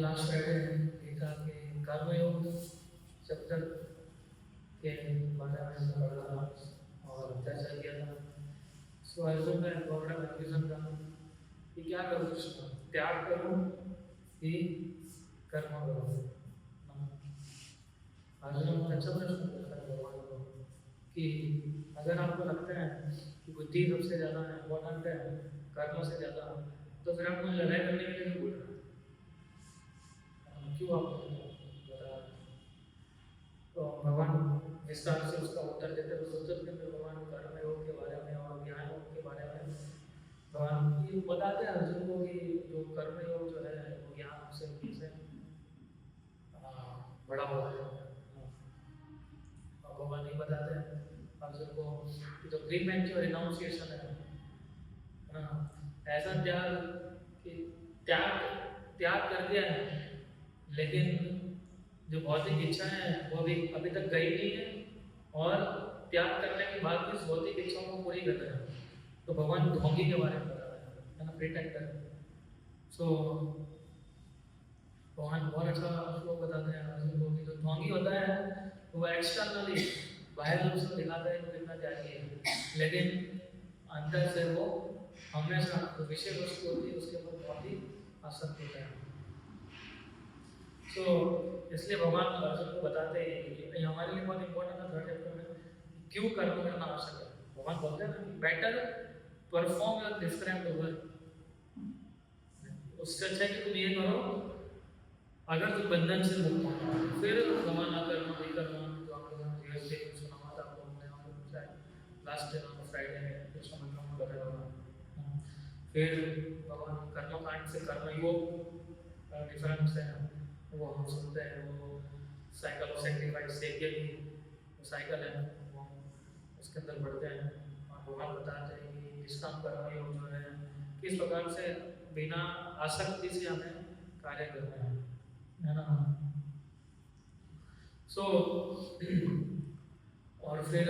last Friday देखा कि कर्मयोग चैप्टर के बारे में पढ़ा और चर्चा किया था। सो अर्जुन ने गौड़ा कंफ्यूजन था कि क्या करूँ, कृष्ण त्याग करूँ कि कर्म करूँ। अर्जुन ने अच्छा प्रश्न पूछा भगवान को कि अगर आपको लगता है कि बुद्धि सबसे ज़्यादा इम्पोर्टेंट है कर्म से ज़्यादा, तो फिर आप मुझे लड़ाई करने के लिए क्यों बोल रहे हैं? क्यों आप बता? तो भगवान विस्तार से उसका उत्तर देते हुए सोचते थे कि भगवान कर्म योग के बारे में और ज्ञान योग के बारे में भगवान ये बताते हैं अर्जुन को कि जो कर्म योग जो है वो ज्ञान से कैसे बड़ा हुआ है। और भगवान नहीं बताते हैं अर्जुन को कि जो प्रीमेच्योर रिनाउंसिएशन है ऐसा त्याग कि त्याग कर दिया है, लेकिन जो भौतिक इच्छा है वो अभी तक गई नहीं है और त्याग करने के बाद भी भौतिक इच्छाओं को पूरी कर रहे हैं। तो भगवान ढोंगी के बारे में बता रहे हैं ना, प्रिटेंडर। सो भगवान बहुत अच्छा श्लोक बताते हैं अर्जुन को कि जो ढोंगी होता है वो एक्सटर्नली बाहर रूप से दिखाता है तो दिखना चाहिए, लेकिन अंदर से वो हमेशा जो विषय वस्तु होती है उसके ऊपर बहुत ही आसक्त होता है। तो इसलिए भगवान अर्जुन को बताते हैं कि हमारे लिए बहुत इंपॉर्टेंट है थर्ड चैप्टर में क्यों कर्म करना आवश्यक है। भगवान बोलते हैं ना better perform your prescribed work, उससे अच्छा है कि तुम ये करो अगर तुम बंधन से मुक्त हो, फिर क्षमा ना करना नहीं करना। जो आप लोगों ने सुना हुआ था आपको हमने यहाँ पर शायद लास्ट फ्राइडे में कृष्ण मंत्र में बताया होगा। फिर भगवान कर्मकांड से कर्मयोग डिफरेंस है वो हम सुनते हैं, वो साइकिल ऑफ सेक्रीफाइस सेक्य की वो साइकिल है वो उसके अंदर बढ़ते हैं और भगवान बताते हैं कि जिसका कर्मयोग जो है किस प्रकार से बिना आसक्ति से हमें कार्य करना है ना। सो और फिर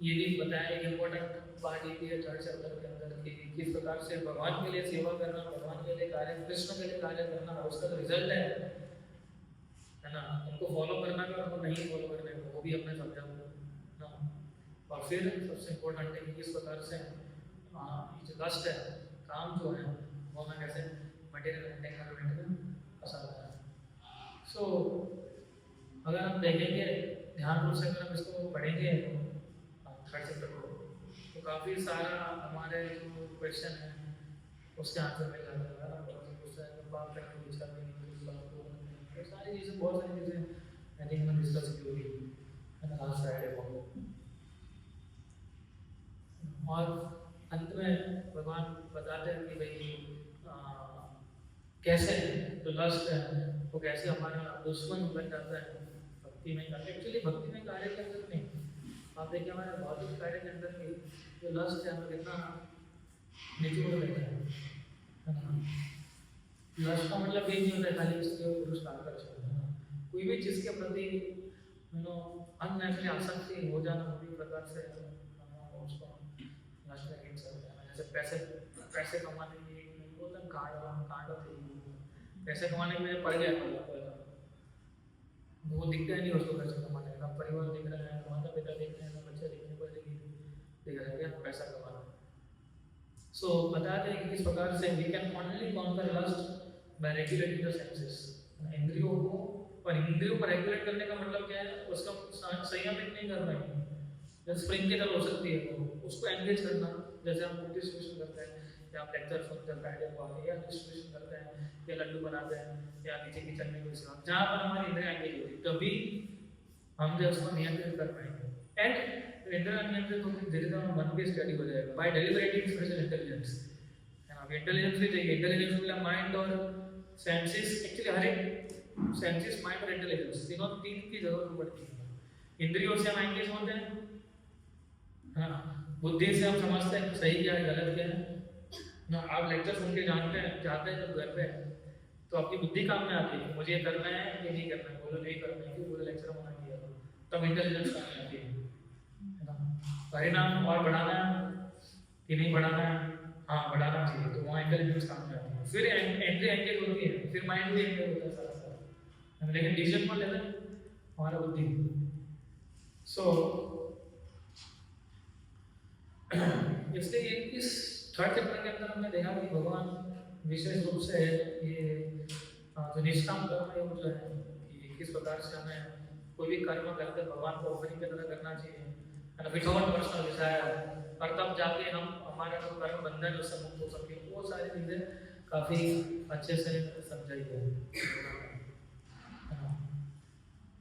ये भी बताया एक इम्पोर्टेंट बात ये भी है थर्ड चैप्टर के अंदर कि किस प्रकार से भगवान के लिए सेवा करना, भगवान के लिए कार्य, कृष्ण के लिए कार्य करना उसका तो रिजल्ट है ना। उनको फॉलो करना का उनको नहीं फॉलो करने को वो भी अपने समझा ना। और फिर सबसे इम्पोर्टेंट है कि किस प्रकार से जो लस्ट है काम जो है वो हमें कैसे मटेरियल एंटेंगलमेंट में फंसा है। सो अगर हम देखेंगे ध्यान रूप से अगर हम इसको पढ़ेंगे थर्ड चैप्टर को तो काफ़ी सारा हमारे जो क्वेश्चन है उसके आंसर मिल जाता है ना। बात करने की इच्छा भी नहीं, सारी चीज़ें बहुत सारी चीज़ें आई थिंक हमने डिस्कस की होगी है ना लास्ट फ्राइडे को। और अंत में भगवान बताते हैं कि भाई कैसे जो लस्ट है वो कैसे हमारा दुश्मन बन जाता है भक्ति में कार्य। एक्चुअली भक्ति में कार्य के अंदर नहीं, आप देखिए हमारे भौतिक कार्य के अंदर भी जो लस्ट है हमें कितना निचोड़ देता है ना। लस्ट का मतलब ये नहीं होता है खाली इसके पुरस्कार आकर्षण है ना, कोई भी चीज़ के प्रति अननेचुरली आसक्ति हो जाना वो भी प्रकार से उसको लस्ट में गिन सकते हैं। जैसे पैसे पैसे कमाने के लिए बोलता कांड थे, पैसे कमाने के लिए पड़ गया वो दिखता ही नहीं उसको पैसे कमाने का, परिवार दिख रहा है, माता पिता दिख रहे हैं, बच्चे दिख रहे हैं, दिख रहा है क्या पैसा कमाना। सो बताते हैं कि किस प्रकार से we can only conquer lust by regulating the senses, इंद्रियों को। और इंद्रियों को रेगुलेट करने का मतलब क्या है, उसका संयमित नहीं करना है, जैसे स्प्रिंग की तरह हो सकती है वो, उसको एंगेज करना। जैसे हम फूड डिस्ट्रीब्यूशन करते हैं या आप लेक्चर सुनते हैं फ्राइडे को आके, या डिस्ट्रीब्यूशन करते हैं या लड्डू बनाते हैं या नीचे किचन में कोई सेवा, जहाँ पर हमारी इंद्रियाँ एंगेज होती तभी हम जो उसको नियंत्रित कर पाएंगे। एंड इंद्रियाँ नियंत्रित होकर धीरे धीरे मन भी स्टडी हो जाएगा bye deliberating special intelligence. Intelligence भी चाहिए, इंटेलिजेंस मिला माइंड और सेंसेस। एक्चुअली हर एक सेंसेस, माइंड और इंटेलिजेंस तीनों तीन की जरूरत पड़ती है। इंद्रियों से हम एंगेज होते हैं, हाँ, बुद्धि से हम समझते हैं सही क्या है गलत क्या है ना। आप लेक्चर सुन के जानते हैं, जाते हैं जब घर पे तो आपकी बुद्धि काम में आती है, मुझे ये करना है ये नहीं करना है, बोलो नहीं करना है क्यों, बोलो लेक्चर मना किया, तब इंटेलिजेंस काम में आती है ना। परिणाम और बढ़ाना है कि नहीं बढ़ाना है, हाँ बढ़ाना चाहिए, तो वहाँ इंटेलिजेंस काम में आती है। फिर एंट्री एंगेज होती है, फिर माइंड भी एंगेज होता है सारा सारा, लेकिन डिसीजन कौन लेता है, हमारा बुद्धि। सो इसलिए इस थर्ड चैप्टर के अंदर हमने देखा कि भगवान विशेष रूप से ये जो निष्काम कर्म योग जो है कि किस प्रकार से हमें कोई भी कर्म करके भगवान को ऑफरिंग की तरह करना चाहिए, विदाउट पर्सनल डिजायर, और तब जाके हम हमारा जो कर्म बंधन उससे मुक्त हो सके। वो सारी चीजें काफी अच्छे से समझाई है।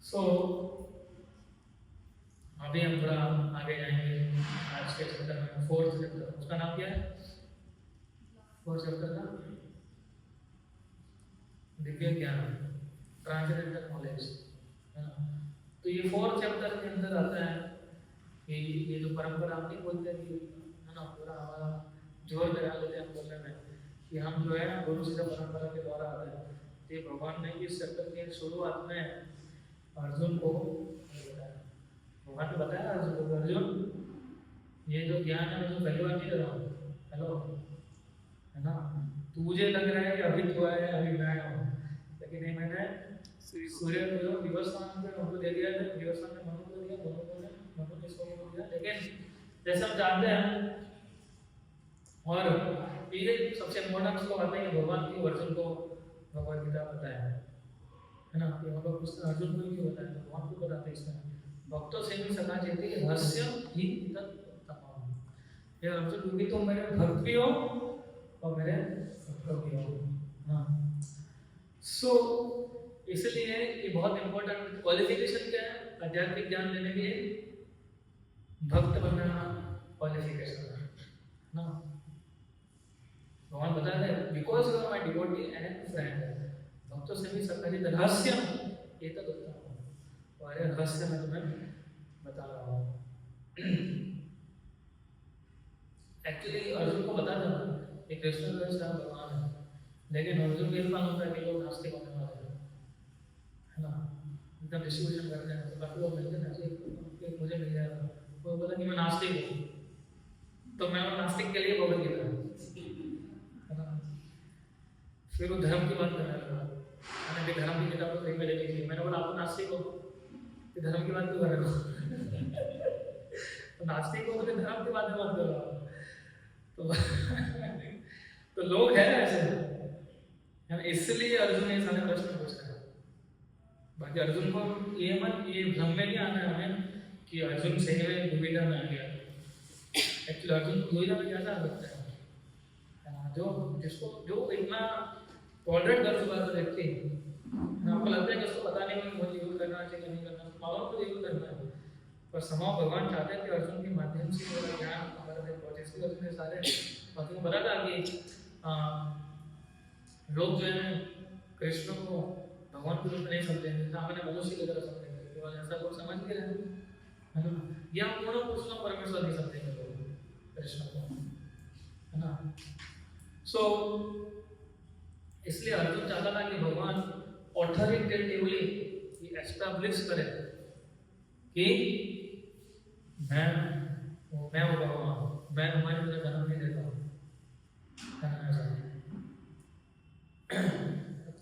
सो अभी हम थोड़ा आगे जाएंगे आज के चैप्टर में, फोर्थ चैप्टर, उसका नाम क्या है फोर्थ चैप्टर का, दिव्य ज्ञान, ट्रांसेंडेंटल नॉलेज, है ना। तो ये फोर्थ चैप्टर के अंदर आता है कि ये जो परंपरा हम नहीं बोलते हैं कि है ना, पूरा हमारा जोर लगा लेते हैं बोलने में कि हम जो है गुरु से परंपरा के द्वारा आते हैं। तो ये भगवान ने इस चैप्टर के शुरुआत में अर्जुन को भगवान ने बताया अर्जुन को, अर्जुन ये जो ज्ञान है जो पहली बार नहीं दे रहा हूँ, हेलो, है ना। तुझे लग रहा है कि अभी तो है, अभी मैं हूँ, लेकिन नहीं, मैंने सूर्य को दिवसमान पे उनको दे दिया है, दिवसमान ने मनु को दिया, मनु ने इसको दिया। लेकिन जैसे हम जानते हैं और ये सबसे इम्पोर्टेंट उसको बात है कि भगवान की अर्जुन को भगवद गीता बताया है ना, कि मतलब उसने अर्जुन को क्यों बताया, भगवान को बताते इसमें भक्तों से भी सदा कहते हैं रहस्य ही तमाम, ये अर्जुन क्योंकि तुम मेरे भक्त भी हो और मेरे भक्त भी हो, हाँ। सो इसलिए ये बहुत इंपॉर्टेंट क्वालिफिकेशन क्या है आध्यात्मिक ज्ञान लेने के लिए, भक्त बनना क्वालिफिकेशन है ना। भगवान बताते हैं because you are my devotee and friend, भक्तों से भी सबका रहस्य ये तो उत्तम हो, और रहस्य मैं तुम्हें बता रहा हूँ। एक्चुअली अर्जुन को बता था कि कृष्ण भगवान है, लेकिन अर्जुन को इतना होता है कि लोग नास्तिक होने वाले हैं, है ना, एकदम डिस्ट्रीब्यूशन करते हैं तो काफी लोग मिलते हैं, मुझे मिल जाएगा, वो बोला कि मैं नास्तिक हूँ, तो मैं नास्तिक के लिए भगवद गीता है ना। फिर वो धर्म की बात करने लगा, मैंने भी धर्म की किताब तो में ले ली थी, मैंने बोला आप नास्तिक हो कि धर्म की बात क्यों कर रहे हो तो नास्तिक हो तो धर्म की बात में बात कर रहा हूँ, तो लोग हैं ऐसे, इसलिए अर्जुन ने सारे प्रश्न पूछा है। बाकी अर्जुन को ये भ्रम में नहीं आना है हमें कि अर्जुन सही में दुविधा में आ गया। एक्चुअली अर्जुन को दुविधा में कैसा आ सकता है, जो इतना टॉलरेट कर चुका था व्यक्ति, आपको लगता है कि उसको पता नहीं कि मुझे यूज करना चाहिए नहीं करना, पावर को यूज करना है, पर समाव भगवान चाहते हैं कि अर्जुन के माध्यम से मेरा ज्ञान हमारे तक पहुंचे। इसलिए अर्जुन ने सारे बातों को बता था कि लोग जो है कृष्ण को भगवान के रूप में नहीं समझेंगे, सामने मनुष्य की तरह समझेंगे, केवल ऐसा लोग समझ के रहे, है ना, या पूर्ण पुरुष परमेश्वर नहीं समझेंगे लोग कृष्ण को, है ना। सो इसलिए अर्जुन चाहता था कि भगवान ऑथोरिटेटिवली एस्टैब्लिश करे कि मैं वो भगवान, मैं तुम्हारी तरह जन्म नहीं देता हूँ, करना चाहिए।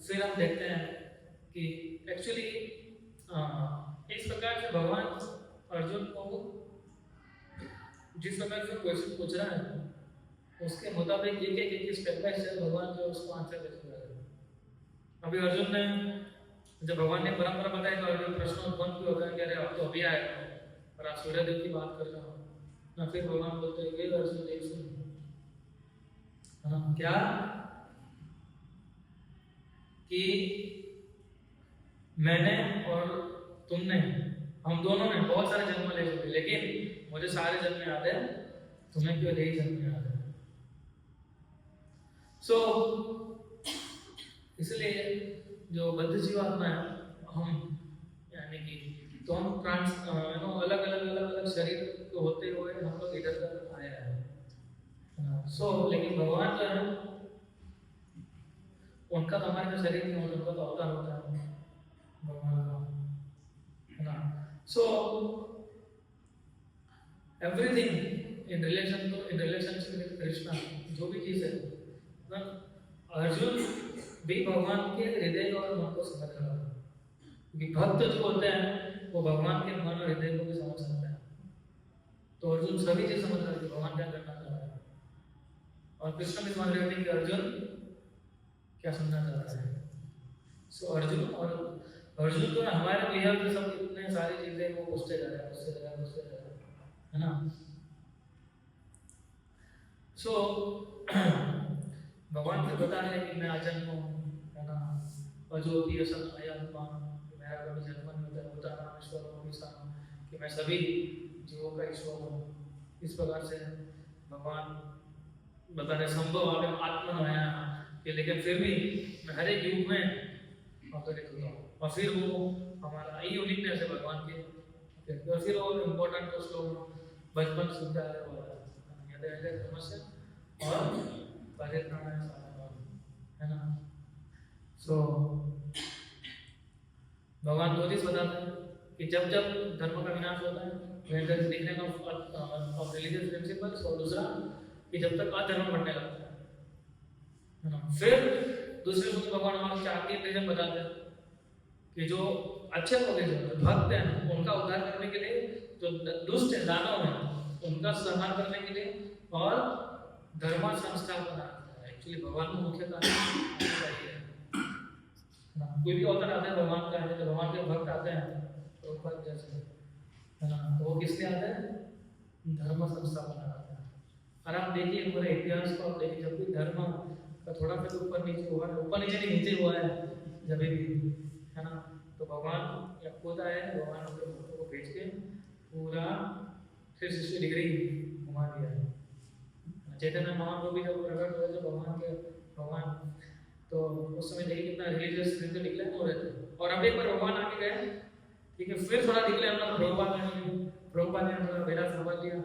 फिर हम देखते हैं कि एक्चुअली इस प्रकार से भगवान अर्जुन को जिस प्रकार से क्वेश्चन पूछ रहा है उसके मुताबिक एक स्टेप बाय स्टेप भगवान जो उसको आंसर दे रहा है। अभी अर्जुन ने जब भगवान ने परंपरा बताई तो अर्जुन प्रश्न उत्पन्न क्यों होता है कि अरे अब तो अभी आया और आप सूर्यदेव की बात कर रहा हूँ ना। फिर भगवान बोलते हैं कि अर्जुन देख सुन, क्या कि मैंने और तुमने हम दोनों ने बहुत सारे जन्म ले चुके, लेकिन मुझे सारे जन्म याद है, तुम्हें क्यों नहीं जन्म याद है। सो इसलिए जो बद्ध जीवात्मा है हम, यानी कि तो हम अलग अलग शरीर होते हुए हम लोग इधर तक आए हैं। सो लेकिन भगवान जो है उनका तो हमारे में शरीर नहीं होता, उनका तो अवतार होता है भगवान का, है ना। So everything in relationship with Krishna, जो भी चीज है ना, अर्जुन भी भगवान के हृदय और मन को समझ रहा है, क्योंकि भक्त जो होते हैं वो भगवान के मन और हृदय को भी समझ सकते हैं। तो अर्जुन सभी चीज समझ रहा है कि भगवान क्या करना चाह रहा है, और कृष्ण भी समझ रहे थे कि अर्जुन क्या समझना चाहता है। सो अर्जुन तो हमारे बिहेव के सब इतने सारी चीजें वो पूछते जा रहे हैं, है ना। सो भगवान से बता रहे हैं कि मैं अजन्म हूँ, है ना, अज्योति असंख्य आत्मा, मेरा कभी जन्म नहीं होता नाम ईश्वर हूँ, कि मैं सभी जीवों का ईश्वर हूँ। इस प्रकार से भगवान बता रहे संभव आत्मा आया कि, लेकिन फिर भी मैं हर एक युग में अवतरित होता हूँ, और फिर वो हमारा यूनिकनेस है भगवान के, और फिर वो इम्पोर्टेंट तो श्लोक बचपन सुनता है समस्या और परित्राणाय साधनम, है ना। सो भगवान दो चीज बताते हैं कि जब धर्म का विनाश होता है देखने का रिलीजियस प्रिंसिपल्स, और दूसरा कि जब तक अधर्म बढ़ने लगता है ना। फिर दूसरे मुझे भगवान हमारे चार के रीजन बताते हैं कि जो अच्छे लोग हैं, जो भक्त हैं, उनका उद्धार करने के लिए, जो दुष्ट है दानव है उनका संहार करने के लिए, और धर्म संस्थापना। एक्चुअली भगवान का मुख्य कार्य चाहिए, कोई भी अवतार आता है भगवान का है, तो भगवान के भक्त आते हैं प्रभुपाद जैसे, है ना, तो वो किसलिए आते हैं, धर्म संस्थापना आते हैं। और आप देखिए पूरे इतिहास को, आप देखिए जब भी धर्म का थोड़ा सा ऊपर नीचे हुआ है, ऊपर नीचे नहीं नीचे हुआ है जब भी, है ना, तो भगवान या खुद आए, भगवान अपने भक्तों को भेज के पूरा 360 डिग्री घुमा दिया है। चैतन्य महाप्रभु भी जब प्रकट हुए तो भगवान तो उस समय देखिए कितना रिलीजियस दिन तो निकले हो रहे थे, और अब एक बार भगवान आके गए, ठीक है, फिर थोड़ा निकले हम लोग, प्रभुपाद ने थोड़ा मेरा समझ लिया,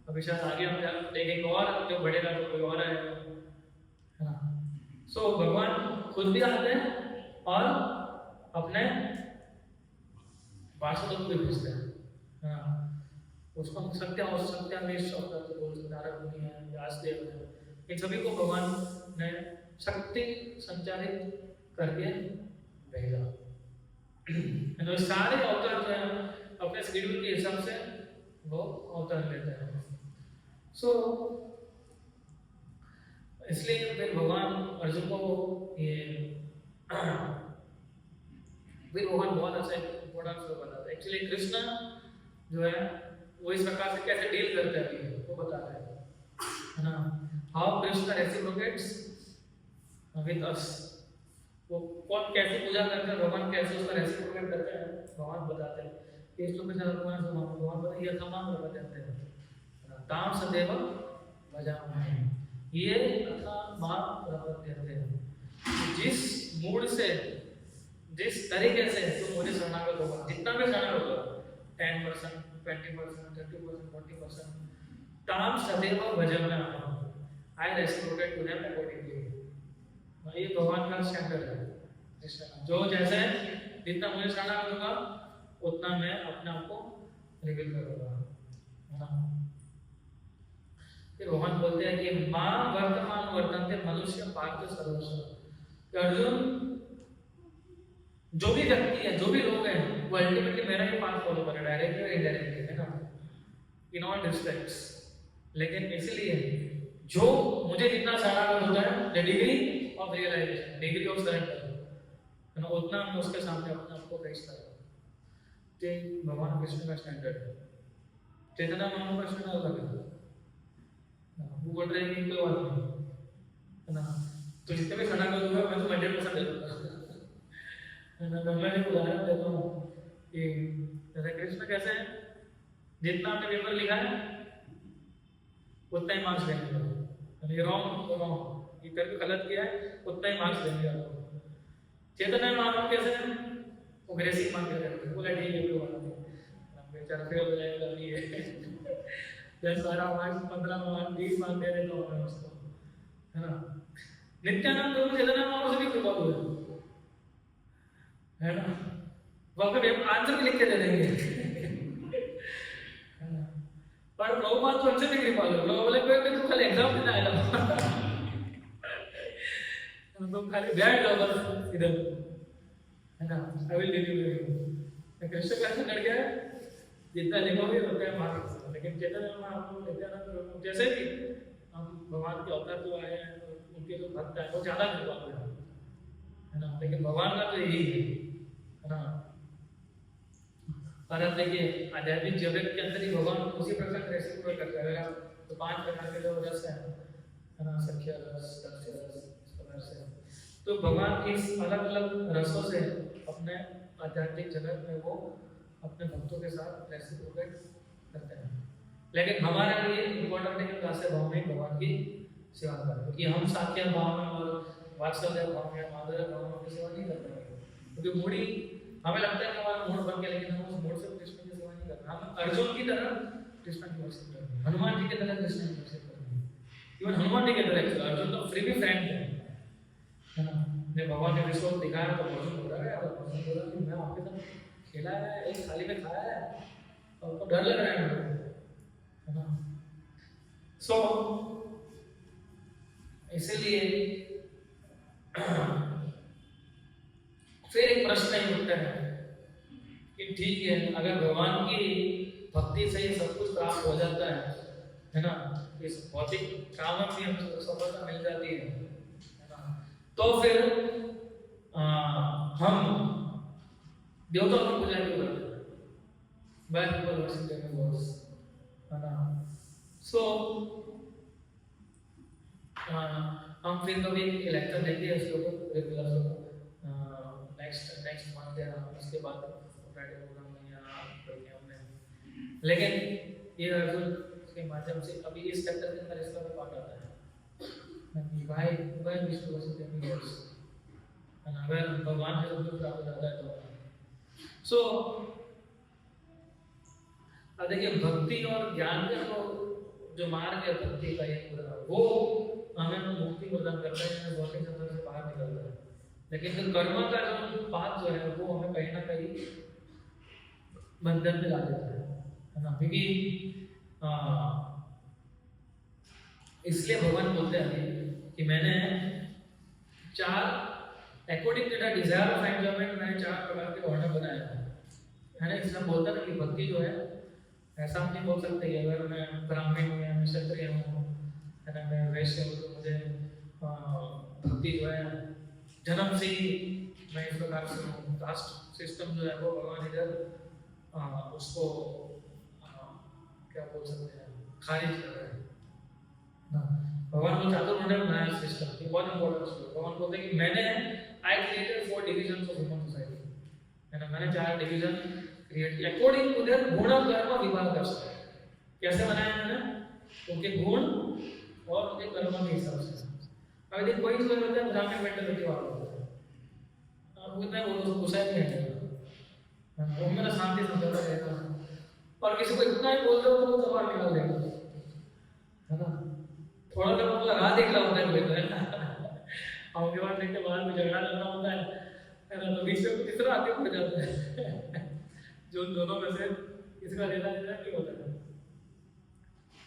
अभी शायद आगे हम देखेंगे और जो बढ़ेगा तो कोई और आएगा, है ना। सो भगवान खुद भी आते हैं और अपने पार्षदों को भी भेजते हैं, हाँ, उसको हम सत्यावेश शब्द से बोल सकते हैं, व्यासदेव है, इन सभी को भगवान ने शक्ति संचारित करके भेजा। तो सारे अवतार जो है अपने शेड्यूल के हिसाब से वो अवतार लेते हैं। सो इसलिए फिर भगवान अर्जुन को ये फिर भगवान बहुत अच्छा इंपॉर्टेंट बताता है। एक्चुअली कृष्ण जो है वो इस प्रकार से कैसे डील करते हैं वो बता रहे हैं, है ना। How Krishna reciprocates with us, वो कौन कैसे पूजा करते हैं, भगवान कैसे उसका रेसिप्रोकेट करते हैं, भगवान बताते हैं। इस लोग के साथ भगवान बताइए यथामान बताते हैं, ताम सदैव भजामहे, ये अथा मां प्रपद्यते, जिस मूड से, जिस तरीके से तुम मुझे शरणागत होगा, जितना भी शरणागत होगा, 10%, 20%, 30%, 40%, ताम सदैव भजामहे, आई रेसिप्रोकेट टू देम अकॉर्डिंगली। ये भगवान का स्टैंडर्ड है, जो जैसे जितना मुझे शरणागत होगा उतना मैं अपने आप को रिवील करूंगा। फिर भगवान बोलते हैं कि माँ वर्तमान वर्तन्ते मनुष्य पार्थ सर्वस्व। अर्जुन, जो भी व्यक्ति है, जो भी लोग हैं, वो अल्टीमेटली मेरा ही पाथ फॉलो करे, डायरेक्टली और इनडायरेक्टली, है ना, इन ऑल रिस्पेक्ट्स। लेकिन इसलिए जो मुझे जितना शरणागत होता है, the degree of realization, degree of surrender, है ना, उतना मैं उसके सामने अपने आप को पेश कर रहा हूँ। तो भगवान कृष्ण का स्टैंडर्ड है। चेतना मानो का स्टैंडर्ड अलग है। वो बोल रहे हैं कि कोई बात नहीं, है ना, तो जितने भी शरणागत हुआ मैं तो 100% दे दूंगा, है ना। मैं एक उदाहरण देता हूँ कि जैसे कृष्ण कैसे हैं, जितना आपने पेपर लिखा है उतना ही मार्क्स देंगे, ये रॉन्ग तो रॉन्ग, ये करके गलत किया है उतना ही मार्क्स देंगे आपको। चेतन है मानो कैसे है, वो ग्रेसिंग मांग रहे हैं, बोला ठीक है कोई बात नहीं, बेचारा फेल हो जाएगा, ये 10-12 मार्क्स 15 मार्क्स 20 मार्क्स दे देता हूँ मैं उसको, है ना। नित्यानंद गुरु चेतन मानो से भी कृपा हुआ, है ना, वो आपको आंसर भी लिख के दे देंगे, है ना। पर प्रभुपाद तो उनसे भी कृपा लो, लोग बोले कोई तो खाली एग्जाम देना आएगा, तुम खाली बैठ जाओ बस इधर, है ना, I will deliver you. Krishna का स्टैंडर्ड क्या है, जितना लिखोगे उतना है मार्क्स। लेकिन चेतन में आपको नित्यानंद जैसे भी हम भगवान के अवतार जो आए हैं, उनके जो भक्त हैं वो ज्यादा कृपा है ना। लेकिन भगवान का तो यही है ना। और अब देखिए आध्यात्मिक जगत के अंदर ही भगवान उसी प्रकार से रेसिप्रोकेट करता है। तो 5 प्रकार के जो रस है ना, सख्य रस, दस्य रस, इस प्रकार से तो भगवान इस अलग अलग रसों से अपने आध्यात्मिक जगत में वो अपने भक्तों के साथ रेसिप्रोकेट करते हैं। लेकिन हमारे लिए इम्पोर्टेंट है कि कैसे भाव में भगवान की सेवा करें, क्योंकि हम साख्य भाव में और वात्सल्य भाव में, माधुर्य भाव में सेवा नहीं कर पाएंगे। क्योंकि मूडी हमें लगता है कि हमारा मूड बन गया, लेकिन हम उस मूड से कृष्ण की सेवा नहीं कर रहे। हम अर्जुन की तरह कृष्ण की वर्शिप कर रहे हैं, हनुमान जी की तरह कृष्ण की वर्शिप कर रहे हैं। इवन हनुमान जी की तरह अर्जुन तो फ्री भी फ्रेंड है ना। जब भगवान ने विश्व दिखाया तो अर्जुन बोल रहा है, अर्जुन बोला कि मैं आपके साथ खेला है, एक थाली में खाया है और तो डर लग रहा है मुझे, है ना। सो इसलिए फिर एक प्रश्न ही उठता है कि ठीक है, अगर भगवान की भक्ति से ही सब कुछ प्राप्त हो जाता है ना, इस भौतिक काम में भी हमको सफलता मिल जाती है ना, तो फिर हम देवताओं की पूजा क्यों करते हैं? Why people worship demigods, है ना। सो हम फिर कभी लेक्चर देंगे इसके ऊपर रेगुलर, नेक्स्ट मंथ या उसके बाद फ्राइडे प्रोग्राम में या प्रोग्राम में। लेकिन ये अर्जुन के माध्यम से अभी इस चैप्टर के अंदर इसका भी पार्ट आता है कि भाई विष्णु वर्षिप डेमिगॉड्स, है ना, अगर भगवान से सब कुछ प्राप्त हो जाता है तो सो अब देखिए भक्ति और ज्ञान का जो मार्ग है भक्ति का, वो हमें मुक्ति प्रदान करता है, भौतिक संसार से बाहर निकलता है। लेकिन जो कर्म का जो पाथ जो है वो हमें कहीं ना कहीं बंधन में ला देता है ना। क्योंकि इसलिए भगवान बोलते हैं कि मैंने 4 according to the desire of enjoyment मैंने 4 प्रकार के ऑर्डर बनाए है ना। इसलिए बोलता है कि भक्ति जो है ऐसा हम नहीं बोल सकते कि अगर मैं ब्राह्मण हूँ या मैं क्षत्रिय हूँ, है ना, मैं वैश्य हूँ, तो मुझे भक्ति जो है जन्म से ही मैं इस प्रकार से हूँ। कास्ट सिस्टम जो है वो भगवान इधर उसको क्या बोल सकते हैं, खारिज कर रहे हैं। भगवान को चातुर्वर्ण्य बनाया सिस्टम की बहुत इंपॉर्टेंट। भगवान बोलते हैं कि मैंने I created 4 divisions of human society, है ना, मैंने 4 डिवीजन क्रिएट किया अकॉर्डिंग टू देयर गुण कर्म विभाग दर्शन। कैसे बनाया मैंने? उनके गुण और उनके कर्म के हिसाब से। अब यदि कोई कोई होता है ब्राह्मण मेंटालिटी वाला होता है, वो इतना बोलो गुस्सा नहीं है, वो मेरा शांति समझौता रहेगा, और किसी को इतना ही बोल दो तो वो तलवार निकाल देगा, है ना। थोड़ा सा वो राह दिख रहा होता है कोई, है ना, और उसके बाद देखते बाद में झगड़ा लग रहा होता है ना, तो बीच में तीसरा आदमी पड़ जाता है जो उन दोनों में से इसका लेना देना नहीं होता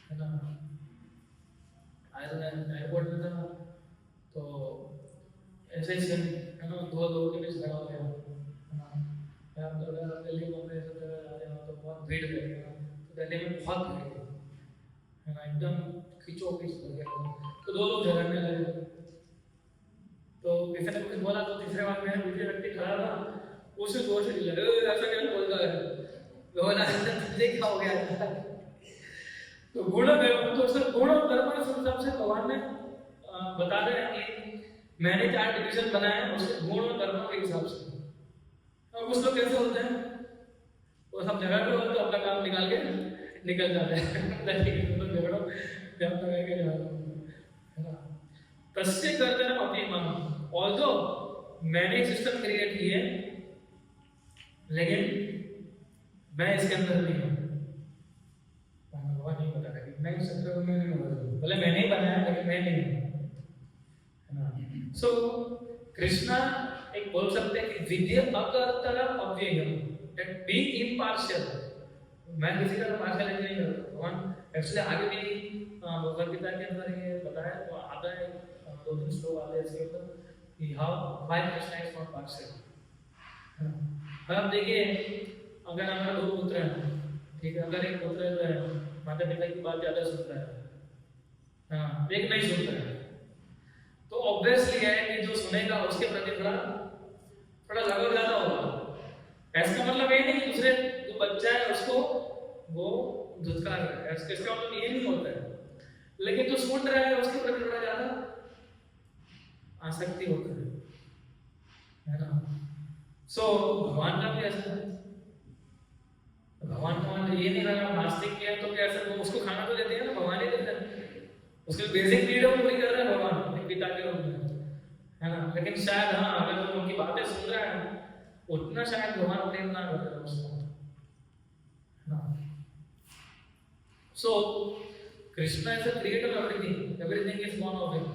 है ना। आया था एयरपोर्ट में था, तो ऐसे ही सीन है ना, दो लोगों के बीच खड़ा हो गया है ना। आप तो अगर दिल्ली बॉम्बे सब जगह जा रहे हो तो बहुत भीड़ रहेगी ना, तो दिल्ली में बहुत भीड़ थी है ना, एकदम खींचोखींच हो गया था। तो दो लोग झगड़ने लगे, तो किसी ने कुछ बोला, तो तीसरे बार में दूसरे व्यक्ति खड़ा था, उसे जोर से चिल्ला, "ए, ऐसा क्या बोलता है?" बोला, "तुझे क्या हो गया?" तो गुण कर्म, तो सर गुण और कर्म इस हिसाब से भगवान ने बता रहे हैं कि मैंने 4 डिवीजन बनाए हैं उसके गुण और कर्म के हिसाब से। और कुछ लोग कैसे होते हैं, वो सब जगह पे होते अपना काम निकाल के निकल जाते हैं तो झगड़ो जब तक है कि है ना। तस्य कर्तनम अपि मम, ऑल्दो मैंने सिस्टम क्रिएट किए, लेकिन मैं इसके अंदर नहीं हूँ। भगवान नहीं बता रहा कि मैं इस चक्कर में नहीं हूँ, भले मैंने ही बनाया लेकिन मैं नहीं हूँ, है ना। सो कृष्णा एक बोल सकते हैं कि विद्य अकर्तरम अव्ययम, दैट बीइंग इम्पार्शियल, मैं किसी का पार्शियलिटी नहीं करता। भगवान एक्चुअली आगे भी भगवद गीता के अंदर ये बताया, तो आता है 2-3 श्लोक आते हैं इसके ऊपर कि how why Krishna is not partial. अब देखिए, अगर हमारा 2 पुत्र हैं, ठीक है, अगर एक पुत्र जो है माता पिता की बात ज्यादा सुनता है, हाँ, एक नहीं सुनता है, तो ऑब्वियसली है कि जो सुनेगा उसके प्रति थोड़ा लगाव ज्यादा होगा। इसका मतलब ये नहीं कि दूसरे जो बच्चा है उसको वो धुतकार है, इसका मतलब ये नहीं होता है, लेकिन जो सुन रहा है उसके प्रति थोड़ा ज्यादा आसक्ति होता है ना। सो भगवान का भी ऐसा है, भगवान का मतलब ये नहीं रहा नास्तिक है तो कैसे, वो उसको खाना तो देते हैं ना, भगवान ही देते हैं, उसके बेसिक नीड है वो पूरी कर रहे हैं भगवान एक पिता के रूप में, है ना। लेकिन शायद हाँ, अगर वो उनकी बातें सुन रहा है उतना शायद भगवान प्रेम ना कर रहे उसको, है ना। So Krishna is the creator of everything, everything is born of him.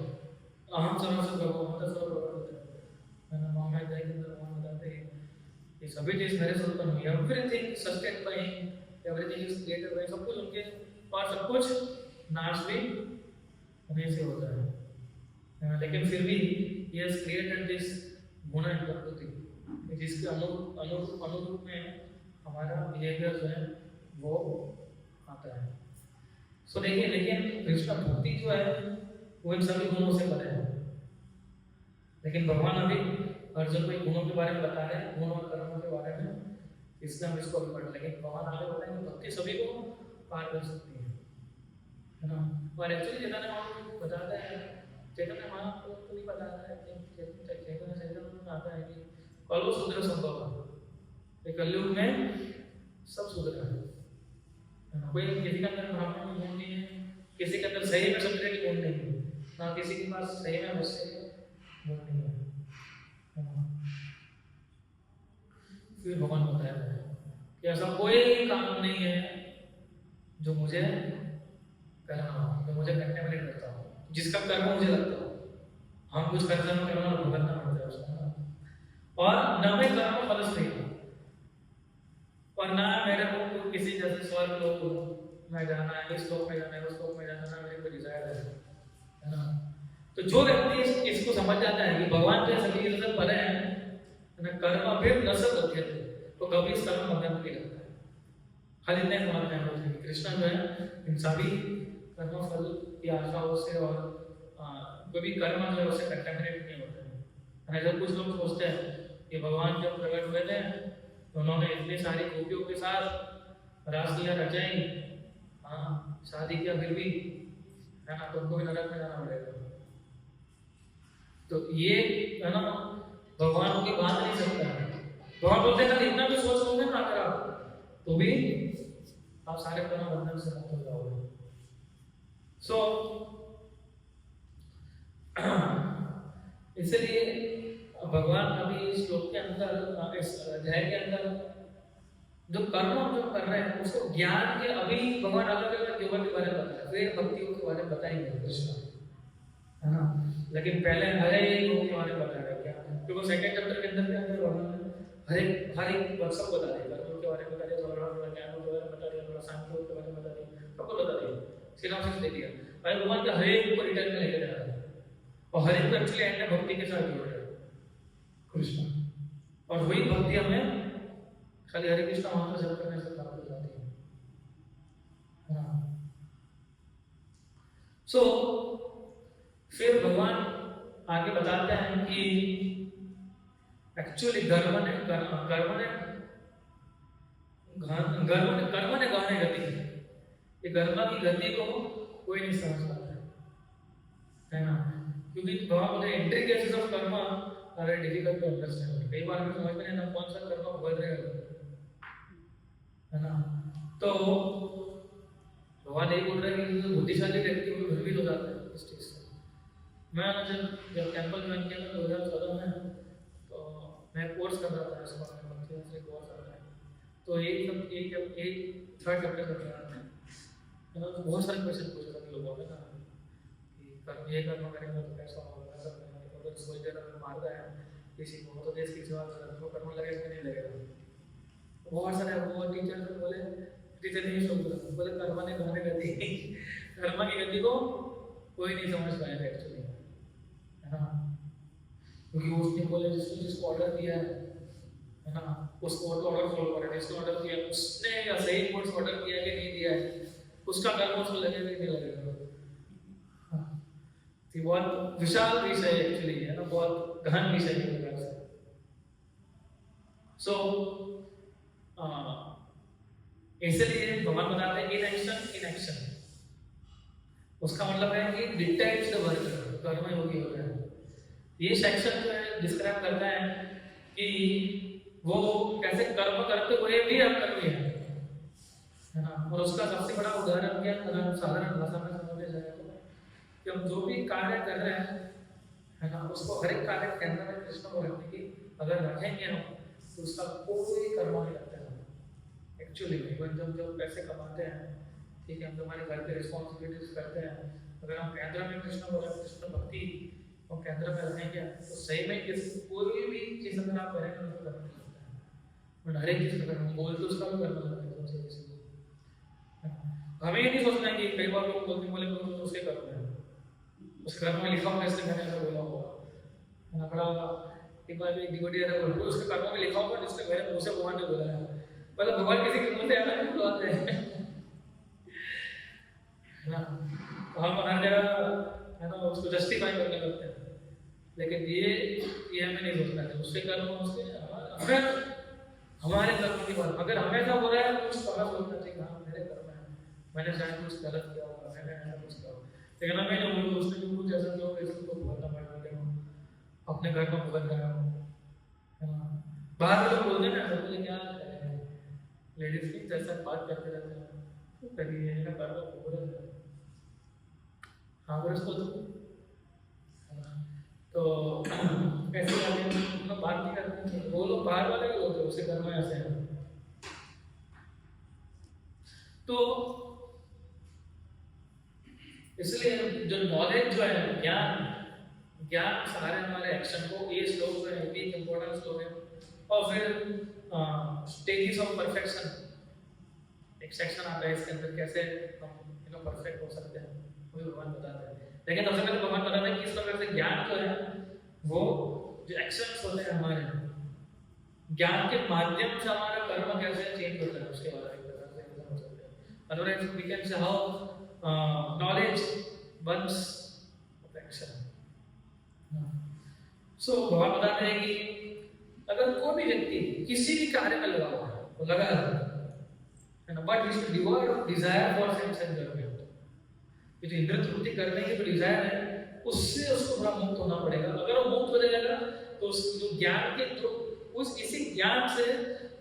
अहम सर्वस्व भगवान का सर्वभूत है ना। महामाया के अंदर भगवान बताते हैं कि सभी चीज मेरे से उत्पन्न हुई है, everything sustained by him, everything is created by, सब कुछ उनके, और सब कुछ नाश भी उन्हीं से होता है। लेकिन फिर भी he has created this गुण एंड प्रकृति, जिसके अनुरूप में हमारा बिहेवियर जो है वो आता है। सो देखिए, लेकिन कृष्ण भक्ति जो है वो इन सभी गुणों से परे है, लेकिन भगवान अभी अर्जुन को गुणों के बारे में बता रहे हैं, गुण और कर्मों के बारे में, इसलिए हम इसको अभी पढ़ लेंगे। भगवान आगे बताएंगे भक्ति सभी को पार कर सकती है ना। और एक्चुअली चैतन्य महाप्रभु बताता है, चैतन्य महाप्रभु को नहीं बताता है, चैतन्य चैतन्य में आता है कि कलो शूद्र संभव है, कलयुग में सब शूद्र है। कोई किसी के अंदर ब्राह्मण गुण नहीं है, किसी के अंदर सही में क्षत्रिय के गुण नहीं है, ना किसी के पास सही में वैश्य के गुण नहीं है। फिर भगवान बताया कि ऐसा कोई काम नहीं है जो मुझे करना हो, जो मुझे कंटेम्पलेट करता हो, जिसका कर्म मुझे लगता हो। हम कुछ कर्म करना भुगतना पड़ता है उसको, और न मैं कर्म फल से, और ना मेरे को किसी जैसे स्वर्ग लोक में जाना है, इस लोक में जाना है, उस लोक में जाना है, मेरे को डिजायर है ना। तो जो व्यक्ति इसको समझ जाता है कि भगवान के सभी से परे है ना, कर्म फिर न सब होते थे, तो कभी इस कर्म बंधन नहीं लगता है। खाली इतने समझ में आना चाहिए, कृष्ण जो है इन सभी कर्म फल की आशाओं से और कोई भी कर्म जो है उससे कंटेमिनेट नहीं होते हैं। ऐसा कुछ लोग सोचते हैं कि भगवान जब प्रकट हुए थे तो उन्होंने इतनी सारी गोपियों के साथ रासलीला रचाई, हाँ, शादी किया, फिर भी है ना, तुमको भी नरक में जाना पड़ेगा। तो ये है ना, भगवान की बात नहीं सकता है। भगवान बोलते हैं इतना भी सोच लोगे ना अगर आप, तो भी आप सारे कर्म बंधन से मुक्त हो जाओगे। सो इसलिए भगवान अभी श्लोक के अंदर, इस अध्याय के अंदर जो कर्म हम जो कर रहे हैं उसको ज्ञान के, अभी भगवान अलग अलग योगों के बारे में बताया, फिर भक्तियों के बारे में बताएंगे कृष्ण, है ना। लेकिन पहले हर एक लोगों के बारे में बताया गया क्या, क्योंकि सेकंड चैप्टर के अंदर भगवान ने हर एक सब बता दिया, कर्मों के बारे में बता दिया, थोड़ा ज्ञान के बारे में बता दिया, थोड़ा सांख्यों के बारे में बता दिया, सबको बता दिया, सिनॉप्सिस दे दिया। भाई भगवान के हर एक को रिटर्न में लेके जा रहा है, और हर एक को एक्चुअली एंड में भक्ति के साथ जोड़ रहा है कृष्ण। और वही भक्ति हमें खाली हरे कृष्ण मंत्र जप करने से प्राप्त हो जाती है। सो फिर भगवान आगे बताते हैं कि एक्चुअली कर्म ने गाने गति है। ये कर्म की गति को कोई नहीं समझ पाता है ना, क्योंकि भगवान बोले एंट्री केसेस ऑफ कर्म आर डिफिकल्ट टू अंडरस्टैंड। कई बार हमें समझ में नहीं आता कौन सा कर्म भुगत रहे है ना। तो भगवान यही बोल रहे हैं कि बुद्धिशाली व्यक्ति वो भ्रमित हो जाता है इस चीज से। मैं जब टेंपल ज्वाइन किया था 2014 में, तो मैं कोर्स कर रहा था, इसका कोर्स कर रहा है, तो एक थर्ड चैप्टर कर रहा था, तो बहुत सारे क्वेश्चन पूछ रहा था लोगों ने ना कि कर्म ये कर्म करेंगे तो कैसा होगा, ऐसा करेंगे तो सोच दे रहा मार रहा है किसी को तो देश की सेवा कर रहा है, तो कर्म लगेगा कि नहीं लगेगा। बहुत सारे वो टीचर बोले, टीचर नहीं सोच बोले कर्म ने गाने गति कर्म की गति को कोई नहीं समझ पाएगा एक्चुअली, है ना। क्योंकि उसने बोले जिसको ऑर्डर दिया है ना, उसको ऑर्डर फॉलो करें, जिसको ऑर्डर दिया उसने या सही कोर्स ऑर्डर किया कि नहीं दिया है, उसका कर्म उसको लगेगा कि नहीं लगेगा। ये बहुत विशाल विषय एक्चुअली है ना, बहुत गहन विषय है प्रकार से। सो इसलिए भगवान बताते हैं इन एक्शन, उसका मतलब है कि डिटेक्ट्स द वर्क, कर्म योगी हो गया। ये सेक्शन जो है डिस्क्राइब करता है कि वो कैसे कर्म करते हुए भी अकर्मी है ना। और उसका सबसे बड़ा उदाहरण क्या, अगर साधारण भाषा में समझा जाए तो कि हम जो भी कार्य कर रहे हैं है ना, उसको हर एक कार्य के अंदर में कृष्ण को रखने की अगर रखेंगे हम, तो उसका कोई कर्म नहीं लगता है एक्चुअली। इवन जब पैसे कमाते हैं, ठीक है, हम हमारे घर के रिस्पॉन्सिबिलिटीज करते हैं, अगर हम केंद्र में कृष्ण भक्ति और केंद्र में रहेंगे तो सही में किसी कोई भी चीज अगर आप करेंगे तो करना लगता है, बट हर एक चीज अगर हम बोल तो उसका भी करना लगता है सबसे किसी को। हमें ये नहीं सोचना है कि कई बार लोग बोले तो उसके कर्म है, उस कर्म में लिखा होगा इसलिए मैंने ऐसा बोला होगा ना। बड़ा एक बार एक डिवोटी है बोल उसके कर्म में लिखा होगा जिसने मेरे मुंह से भगवान ने बोला है, मतलब भगवान किसी के मुंह से ऐसा नहीं बुलाते हैं ना। हम हर जगह है ना उसको जस्टिफाई करने लगते हैं, लेकिन ये हमें नहीं सोचना है उसके कर्म उसके अगर हमारे कर्म की बात अगर हमेशा हो रहा है तो कुछ पता सोचना चाहिए हाँ मेरे कर्म है, मैंने शायद कुछ गलत किया होगा, मैंने ऐसा कुछ किया होगा, लेकिन हमें जो बोल उसने भी कुछ ऐसा किया होगा इसको भुगतना पड़ेगा, अपने घर में भुगत रहा हूँ है ना। बाहर लोग बोलते हैं ना बोले क्या लेडीज की जैसा बात करते रहते हैं कभी ये ना कर्म भुगत है हाँ उसको तो कैसे आगे हम बात नहीं करते, वो लोग बाहर वाले भी होते हैं उसके घर में ऐसे हैं। तो इसलिए जो नॉलेज जो है ज्ञान सारे हमारे एक्शन को ये श्लोक जो है भी इम्पोर्टेंट श्लोक है। और फिर स्टेजेस ऑफ परफेक्शन एक सेक्शन आता है इसके अंदर कैसे हम परफेक्ट हो सकते हैं वो भगवान बताते हैं। लेकिन सबसे पहले भगवान बताते हैं कि इस प्रकार से ज्ञान जो है वो जो एक्शंस होते हैं हमारे ज्ञान के माध्यम से हमारा कर्म कैसे चेंज होता है उसके बारे में बता सकते हैं। Otherwise we can say how knowledge burns of action. So भगवान बताते हैं कि अगर कोई भी व्यक्ति किसी भी कार्य में लगा हुआ है वो लगा है ना, बट इज डिवोर्ड of desire for sense enjoyment, ये जो इंद्रिय तृप्ति करने की जो डिजायर है उससे उसको थोड़ा मुक्त होना पड़ेगा। अगर वो मुक्त हो जाएगा तो उस जो ज्ञान के थ्रू उस इसी ज्ञान से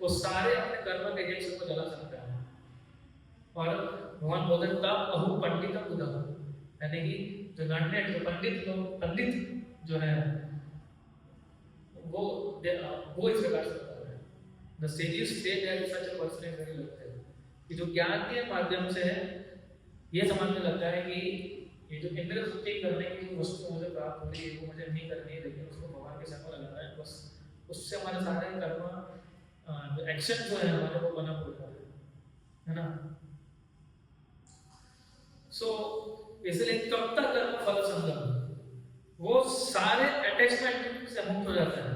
वो सारे अपने कर्म के रिएक्शन को जला सकता है। और भगवान बोलते हैं तब अहु पंडित बुधा, यानी कि जो लर्नेड जो पंडित जो है वो इस प्रकार से होता है। The sages say that such a person is very lucky, कि जो ज्ञान के माध्यम से ये समझने लगता है कि ये जो इंद्रिय तृप्ति करने की जो वस्तु मुझे प्राप्त हो रही है वो मुझे नहीं करनी है, लेकिन उसको भगवान के साथ लगाना है, बस उससे हमारे सारे कर्म जो एक्शन जो है हमारे वो बना होता है ना। सो इसलिए कब तक कर्म फल संगम, वो सारे अटैचमेंट से मुक्त हो जाता है।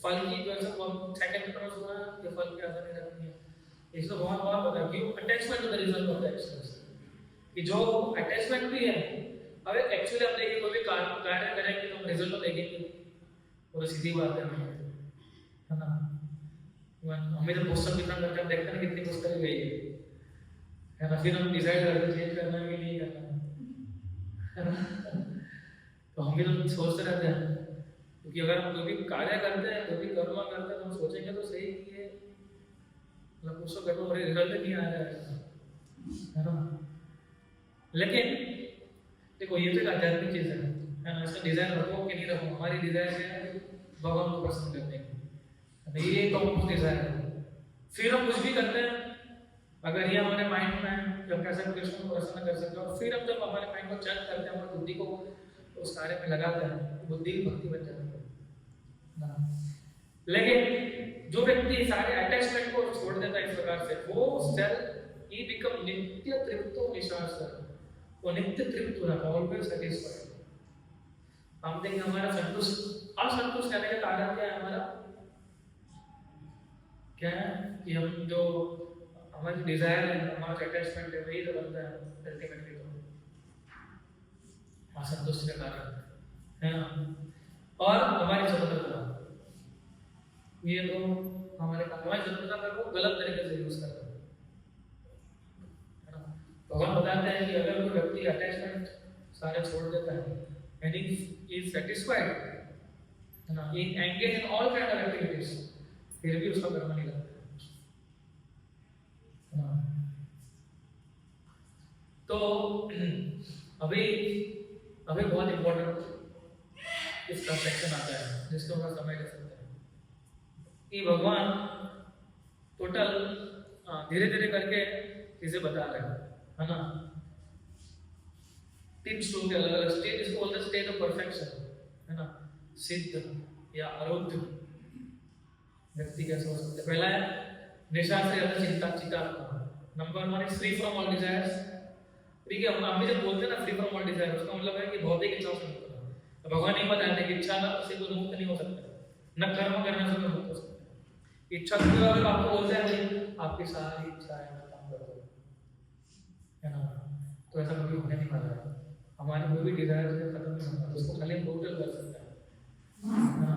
फल की जो है सेकंड प्रेफरेंस हुआ कि फल की आशा नहीं रखनी है, इसलिए बहुत बार बता कि attachment to the result of the actions, कि जो अटैचमेंट भी है, अब एक्चुअली हम देखिए कोई भी कार्य करेंगे तो हम रिजल्ट तो देखेंगे, वो सीधी बात है ना। हमें तो पुस्तक कितना करके हम देखते हैं कितनी पुस्तकें गई है ना, फिर हम डिसाइड करते हैं चेंज करना है कि नहीं करना है ना। तो हम भी तो सोचते रहते हैं, क्योंकि अगर हम कोई भी कार्य करते हैं, कोई भी कर्म करते हैं, तो हम सोचेंगे तो सही कि ये मतलब उसको करो और रिजल्ट नहीं आ रहा है ना। लेकिन देखो ये तो एक आध्यात्मिक चीज है ना, इसका डिजायर रखो कि नहीं रखो, हमारी डिजायर है भगवान को प्रसन्न करने की, ये कॉम्पोज डिजायर है। फिर हम कुछ भी करते हैं, अगर ये हमारे माइंड में है कि हम कैसे कृष्ण को प्रसन्न कर सकते हैं, और फिर हम जब हमारे माइंड को चेक करते हैं, हमारी बुद्धि को उस कार्य में लगाते हैं, बुद्धि भक्ति बन जाती है। लेकिन जो व्यक्ति सारे अटैचमेंट को छोड़ देता है इस प्रकार से, वो सेल्फ ही बिकम नित्य तृप्तो निशाचर, वो नित्य तृप्त हो जाता है, ऑलवेज सैटिस्फाइड। हम देखें हमारा संतुष्ट असंतुष्ट कहने का कारण क्या है, हमारा क्या है कि हम जो हमारी डिजायर है, हमारा अटैचमेंट है, वही तो बनता है अल्टीमेटली तो असंतुष्ट के कारण है ना। और हमारी स्वतंत्रता, ये तो हमारे हमारी स्वतंत्रता पर वो गलत तरीके से यूज करते हैं, है ना। भगवान बताते हैं कि अगर कोई व्यक्ति अटैचमेंट सारे छोड़ देता है and he is satisfied, है ना, he engage in all kind of activities, फिर भी उसका कर्म नहीं लगता, है ना। तो अभी अभी बहुत इंपॉर्टेंट इसका सेक्शन आता है जिसके ऊपर समय ले सकते हैं कि भगवान टोटल धीरे धीरे करके चीजें बता रहे हैं, है ना। तीन श्लोक के अलग अलग स्टेज, इसको बोलते हैं स्टेज ऑफ परफेक्शन, है ना। सिद्ध या आरोग्य व्यक्ति कैसे हो सकते हैं। पहला है निशा से ज्यादा चिंता चिता, number 1 is free from all desires. ठीक है, हम भी जब बोलते हैं ना फ्री फ्रॉम ऑल डिजायर, उसका मतलब है कि भौतिक इच्छाओं से मुक्त होना। तो भगवान नहीं बताते कि इच्छा से कोई मुक्त नहीं हो सकता, न कर्म करने से कोई मुक्त हो सकता। इच्छा से अगर आपको बोलते हैं आपकी सारी इच्छाएं खत्म कर दो, है ना, तो ऐसा कभी होने नहीं वाला है। हमारे कोई भी डिजायर से खत्म नहीं होता, उसको खाली हम टोटल कर सकते हैं, है ना।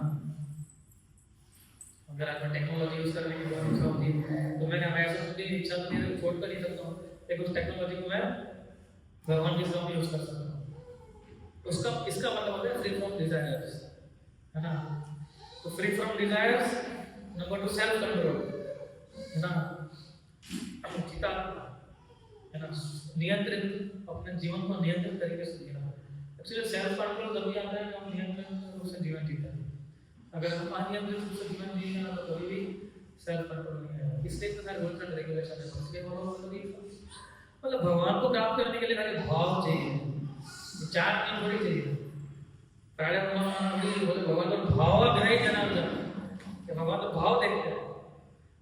अगर आपने टेक्नोलॉजी यूज करने की बहुत इच्छा होती है, तो मैंने हमेशा अपनी इच्छा तो नहीं छोड़ कर नहीं सकता हूँ, लेकिन उस टेक्नोलॉजी को मैं भगवान के सामने यूज कर सकता हूँ। उसका इसका मतलब होता है फ्री फ्रॉम डिजायर्स, है ना। तो free from desires, number 2 self control, है ना, चिता, है ना, नियंत्रित, अपने जीवन को नियंत्रित तरीके से जीना। एक्चुअली सेल्फ कंट्रोल तभी आता है जब हम नियंत्रित रूप से जीवन जीते हैं। अगर हम अनियंत्रित रूप से जीवन जिएंगे ना, तो कभी भी सेल्फ कंट्रोल नहीं आएगा। इसलिए इतने सारे रूल्स एंड रेगुलेशन है, इसलिए मतलब भगवान को प्राप्त करने के लिए खाली भाव चाहिए, विचार नहीं थोड़ी चाहिए। पहले भगवान को भाव ग्रही जनार्दन, भगवान तो भाव देखते हैं।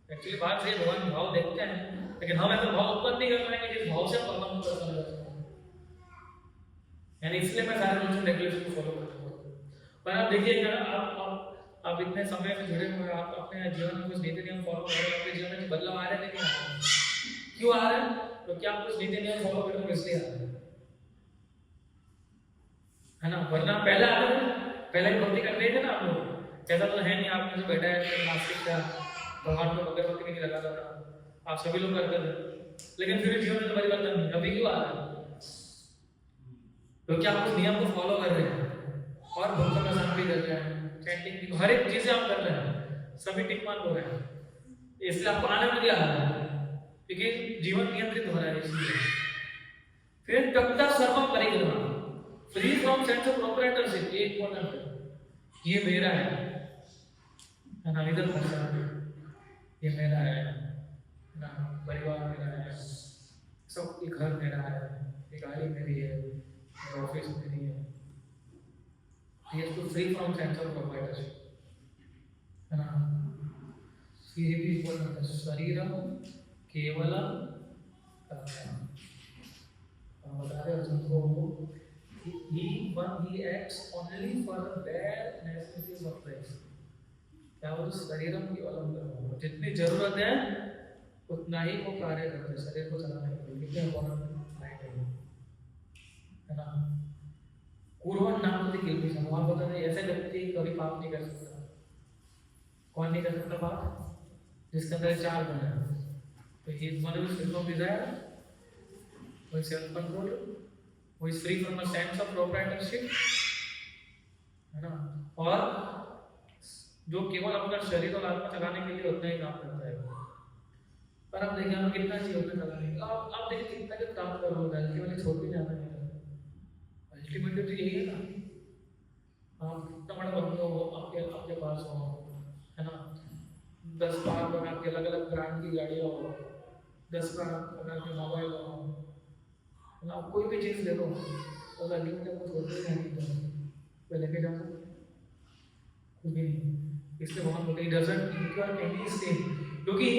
एक्चुअली बात सही, भगवान भाव देखते हैं, लेकिन हम ऐसा भाव उत्पन्न नहीं कर पाएंगे जिस भाव से हम भगवान को प्रसन्न कर सकते हैं। यानी इसलिए मैं सारे रूल्स एंड रेगुलेशन को फॉलो करता हूँ। पर आप देखिएगा, आप इतने समय से जुड़े हुए, आप अपने जीवन में कुछ नीति नियम फॉलो कर रहे हैं, आपके जीवन में बदलाव आ रहे हैं नहीं आ रहे? क्यों आ रहे हैं? क्योंकि आप कुछ नीति नियम फॉलो करते हो, इसलिए आ रहे हैं, है ना। वरना पहले आ रहे थे, पहले भी भक्ति कर रहे थे ना आप लोग, ऐसा तो है नहीं आपने जो बैठा है नास्तिक था, भगवान को अगरबत्ती नहीं लगाता था, आप सभी लोग करते थे, लेकिन फिर जीवन में परिवर्तन नहीं। अभी क्यों आ रहा है? क्योंकि आप उस नियम को फॉलो कर रहे हैं और भक्तों का संग भी कर रहे हैं, चैंटिंग भी, हर एक चीजें आप कर रहे हैं, सभी टिकमान हो रहे हैं, इसलिए आपको आनंद भी आ रहा है, क्योंकि जीवन नियंत्रित हो रहा है। इसलिए फिर तब सर्वम परिग्रह, free from sense of proprietorship, ये इंपॉर्टेंट है। ये मेरा है ना, इधर ये मेरा है ना, परिवार मेरा है, सब ये घर मेरा है, ये गाड़ी मेरी है, ऑफिस मेरी है। ये तो free from sense of proprietorship, है ना। ये भी इंपॉर्टेंट है। शरीर केवल बता रहे अर्जुन को he acts only for the bare necessities of life. क्या वो शरीरम की अवलंबन, जितनी जरूरत है उतना ही वो कार्य करते हैं शरीर को चलाने के लिए, कितने है ना। कुर्वन् नाम की किल्बिषम्, वहाँ पता नहीं ऐसे व्यक्ति कभी पाप नहीं कर सकता। कौन नहीं कर सकता पाप? जिसके अंदर 4 गुण है। तो he is one who is free from desire, who is self control, who is free from a sense of proprietorship, है ना, और जो केवल अपना शरीर और आत्मा चलाने के लिए उतना ही काम करता है। पर आप देखिए हमें कितना चाहिए उतना चलाने के, आप देखिए कितना जो काम कर रहा है केवल छोड़ के जाना है। अल्टीमेटली तो यही है ना, आप कितना बड़ा बंगलो हो आपके पास हो, है ना, 10 प्रकार की अलग अलग ब्रांड की गाड़ियाँ हो, 10 प्रकार के मोबाइल हो, है ना, कोई भी चीज़ ले लो तो अल्टीमेटली आपको छोड़ते ही नहीं तो लेके जा सकते कुछ भी नहीं। इसलिए बहुत लोग डजंट रिक्वायर एनी स्टेप, क्योंकि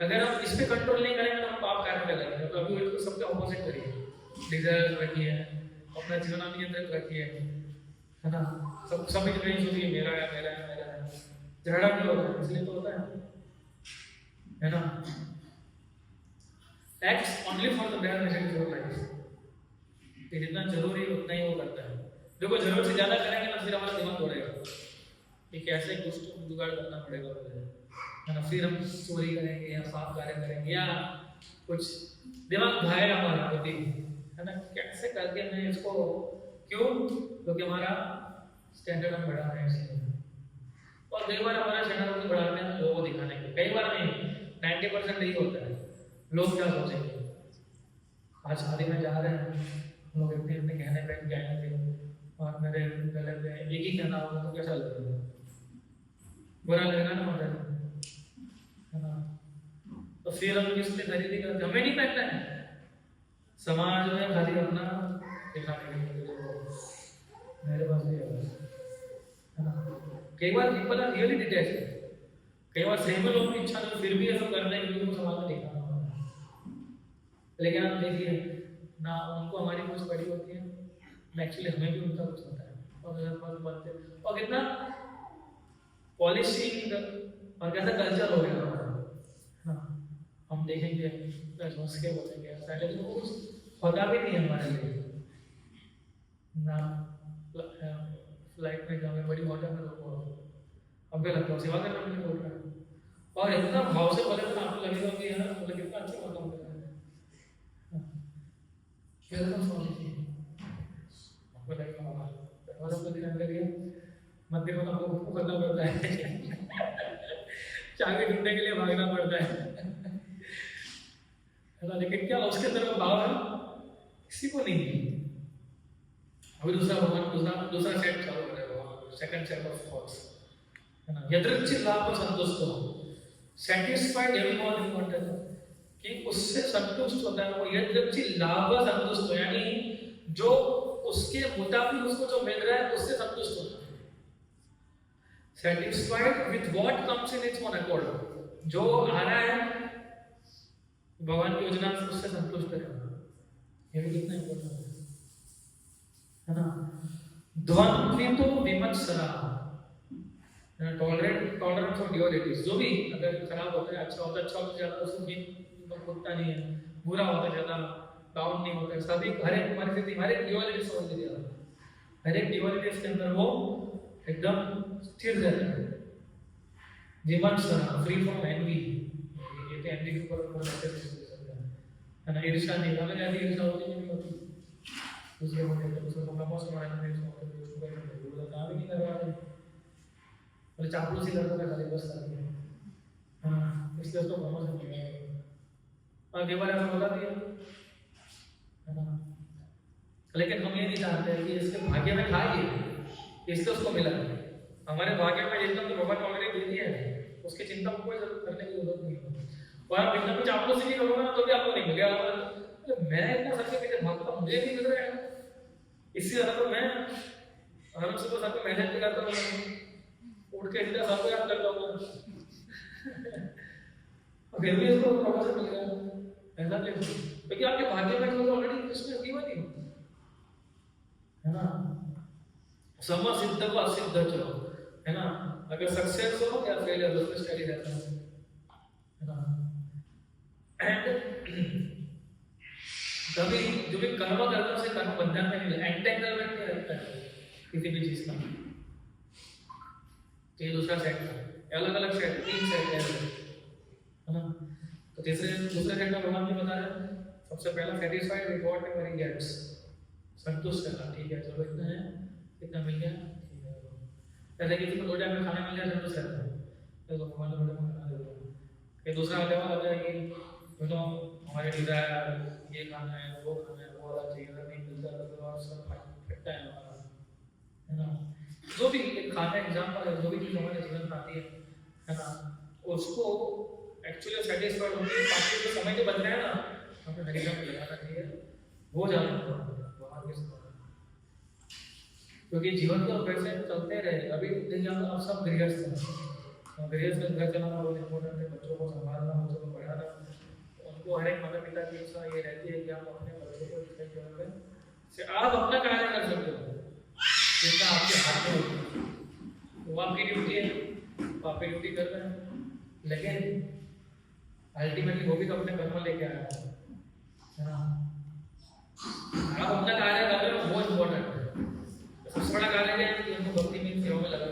अगर आप इस पे कंट्रोल नहीं करेंगे तो हम पाप कार्य करेंगे। तो अभी वो सबके ऑपोजिट करिए, डिजायर रखिए, अपना जीवन नियंत्रित रखिए, है ना, सब सभी जगह सुनिए मेरा है मेरा है मेरा है, झगड़ा नहीं होता है इसलिए तो होता है ना। Acts only for the bare necessities of life, जितना जरूरी उतना ही वो करता है। देखो जरूरत से ज्यादा करेंगे ना फिर हमारा दिमाग दौड़ेगा कि कैसे कुछ जुगाड़ करना पड़ेगा मुझे, है ना, फिर हम चोरी करेंगे या पाप कार्य करेंगे या कुछ, दिमाग भागेगा हमारा बुद्धि, है ना, कैसे करके मैं इसको, क्यों? क्योंकि हमारा स्टैंडर्ड हम बढ़ा रहे हैं इसलिए। और कई बार हमारा स्टैंडर्ड हम बढ़ाते हैं लोगों को दिखाने के, कई बार नहीं, 90% नहीं होता है। लोग क्या सोचेंगे, आज शादी में जा रहे हैं लोग इतने इतने गहने पहन के आएंगे और मेरे गले में एक ही गहना होगा तो कैसा लगेगा? बुरा लगेगा ना मुझे, है ना। तो फिर हम किससे खरीदी करते, हमें नहीं पहनना है, समाज में खाली अपना दिखाने के लिए मेरे पास भी है ना। कई बार पीपल आर रियली डिटैच्ड, कई बार सही में लोगों की इच्छा तो फिर भी ये सब करने के लिए समाज में दिखाना होता है। लेकिन आप देखिए ना, उनको हमारी कुछ पड़ी होती है ना, एक्चुअली हमें भी उनका कुछ होता है। और कितना पॉलिशिंग और कैसा कल्चर हो गया हमारा, हम देखेंगे सोच के बोलेंगे पहले तो कुछ होता भी नहीं हमारे लिए ना। फ्लाइट में जाओगे, बड़ी होटल में लोग अब लगता है सेवा करना मुझे बोल रहा है, और इतना भाव से बोले तो आपको लगेगा कि यार मतलब कितना अच्छा काम कर रहा है, वेलकम सॉरी आपको लगेगा और आपको ध्यान करिए मध्य में आपको करना पड़ता है चाबी ढूंढने के लिए भागना पड़ता है ना। लेकिन क्या उसके अंदर वो भाव है किसी को नहीं है। अभी दूसरा भगवान दूसरा सेट चालू करेगा, सेकंड सेट ऑफ थॉट्स, है ना, यदृच्छिक लाभ पर संतुष्ट हो, सैटिस्फाइड एवरी बहुत इंपॉर्टेंट है कि उससे संतुष्ट होता है वो, यदृच्छिक लाभ पर संतुष्ट हो, यानी जो उसके मुताबिक उसको जो मिल रहा है उससे संतुष्ट होता है। Satisfied with what comes in its own accord, जो आ रहा है भगवान की योजना से उससे संतुष्ट रहना, ये भी कितना इंपॉर्टेंट है ना। द्वंद्वितो विमत्सरा, टॉलरेंस ऑफ ड्यूअलिटीज, जो भी अगर खराब होता है अच्छा होता है, अच्छा होता है ज्यादा उसको भी खुदता नहीं है, बुरा होता है ज्यादा डाउन नहीं होता है, सभी हर एक परिस्थिति हर एक ड्यूअलिटी समझ लीजिए, हर एक ड्यूअलिटीज के अंदर वो एकदम स्थिर रहता है। विमत्सरा, फ्री फ्रॉम एनवी, ये तो एनवी के ऊपर मैसेज है ना, ईर्ष्या नहीं, हमें ज्यादा ईर्ष्या होती नहीं होती दूसरे को देखकर उसको प्रमोशन वाला नहीं सोचते थे, उसको कहते थे काम ही नहीं करवा रहे, और चापलूसी लड़कों का खाली बस करते हैं, हाँ, इसलिए उसको प्रमोशन मिल गया और केवल ऐसा बोला दिया, है ना। लेकिन हम ये नहीं जानते कि इसके भाग्य में था ये, इसलिए उसको मिला। हमारे भाग्य में जितना तो भगवान ऑलरेडी दे दिया है, उसकी चिंता को कोई करने की जरूरत नहीं है। और आप इतना कुछ चापलूसी नहीं करोगे ना तो भी आपको नहीं मिलेगा। मैं इतना सबके पीछे भागता, मुझे नहीं मिल रहा है, इससे ज्यादा तो मैं आराम से बस आपको मेहनत भी करता हूँ, उठ के सीधा सबको याद करता हूँ और फिर भी इसको प्रमोशन मिल गया, ऐसा देखो, क्योंकि आपके भाग्य में तो ऑलरेडी कृष्ण गिवन ही है ना। सम सिद्ध को असिद्ध चलो, है ना। अगर सक्सेस हो या फेलियर उसमें स्टडी रहता है ना। एंड कभी जो भी कर्म करने से कर्म बंधन में नहीं, एंटेंगलमेंट नहीं रहता है किसी भी चीज का। ये दूसरा सेट है, अलग अलग सेट, 3 सेट है ना। तो दूसरे सेट में भगवान जी बता रहे हैं, सबसे पहला satisfied with whatever he gets, संतुष्ट करना, ठीक है चलो इतना है, इतना मिल गया, ठीक है। जैसे किसी को 2 टाइम में खाना मिल जाए संतुष्ट रहता है, तो भगवान ने 2 टाइम में खाना दे दिया। फिर दूसरा लेवल आता है कि तो हमारे डिजायर ये खाना है, वो खाना है, वो वाला चाहिए, अगर नहीं मिलता तो और सब फटता है हमारा, है ना। जो भी खाना एग्जाम्पल है, जो भी चीज़ हमारे जीवन में आती है ना, उसको एक्चुअली सेटिस्फाइड होने के बाकी जो समय जो बच रहा है ना, हमें हरी में लगाना चाहिए, वो ज़्यादा भगवान के साथ। क्योंकि जीवन तो वैसे चलते रहेगा। अभी देखिए आप सब गृहस्थ हैं, गृहस्थ घर चलाना बहुत इम्पोर्टेंट है, बच्चों को संभालना, बच्चों को पढ़ाना, उनको हर एक माता पिता की इच्छा ये रहती है कि आप अपने बच्चों को इस जीवन में से आप अपना कार्य कर सकते हो जितना आपके हाथ में होगा, वो आपकी ड्यूटी है, वो आपकी ड्यूटी कर रहे हैं, लेकिन अल्टीमेटली वो भी तो अपने कर्म लेके आया है ना। आप अपना कार्य कर रहे हो, वो इम्पोर्टेंट है। सबसे बड़ा कार्य है कि उनको भक्ति में सेवा में लगा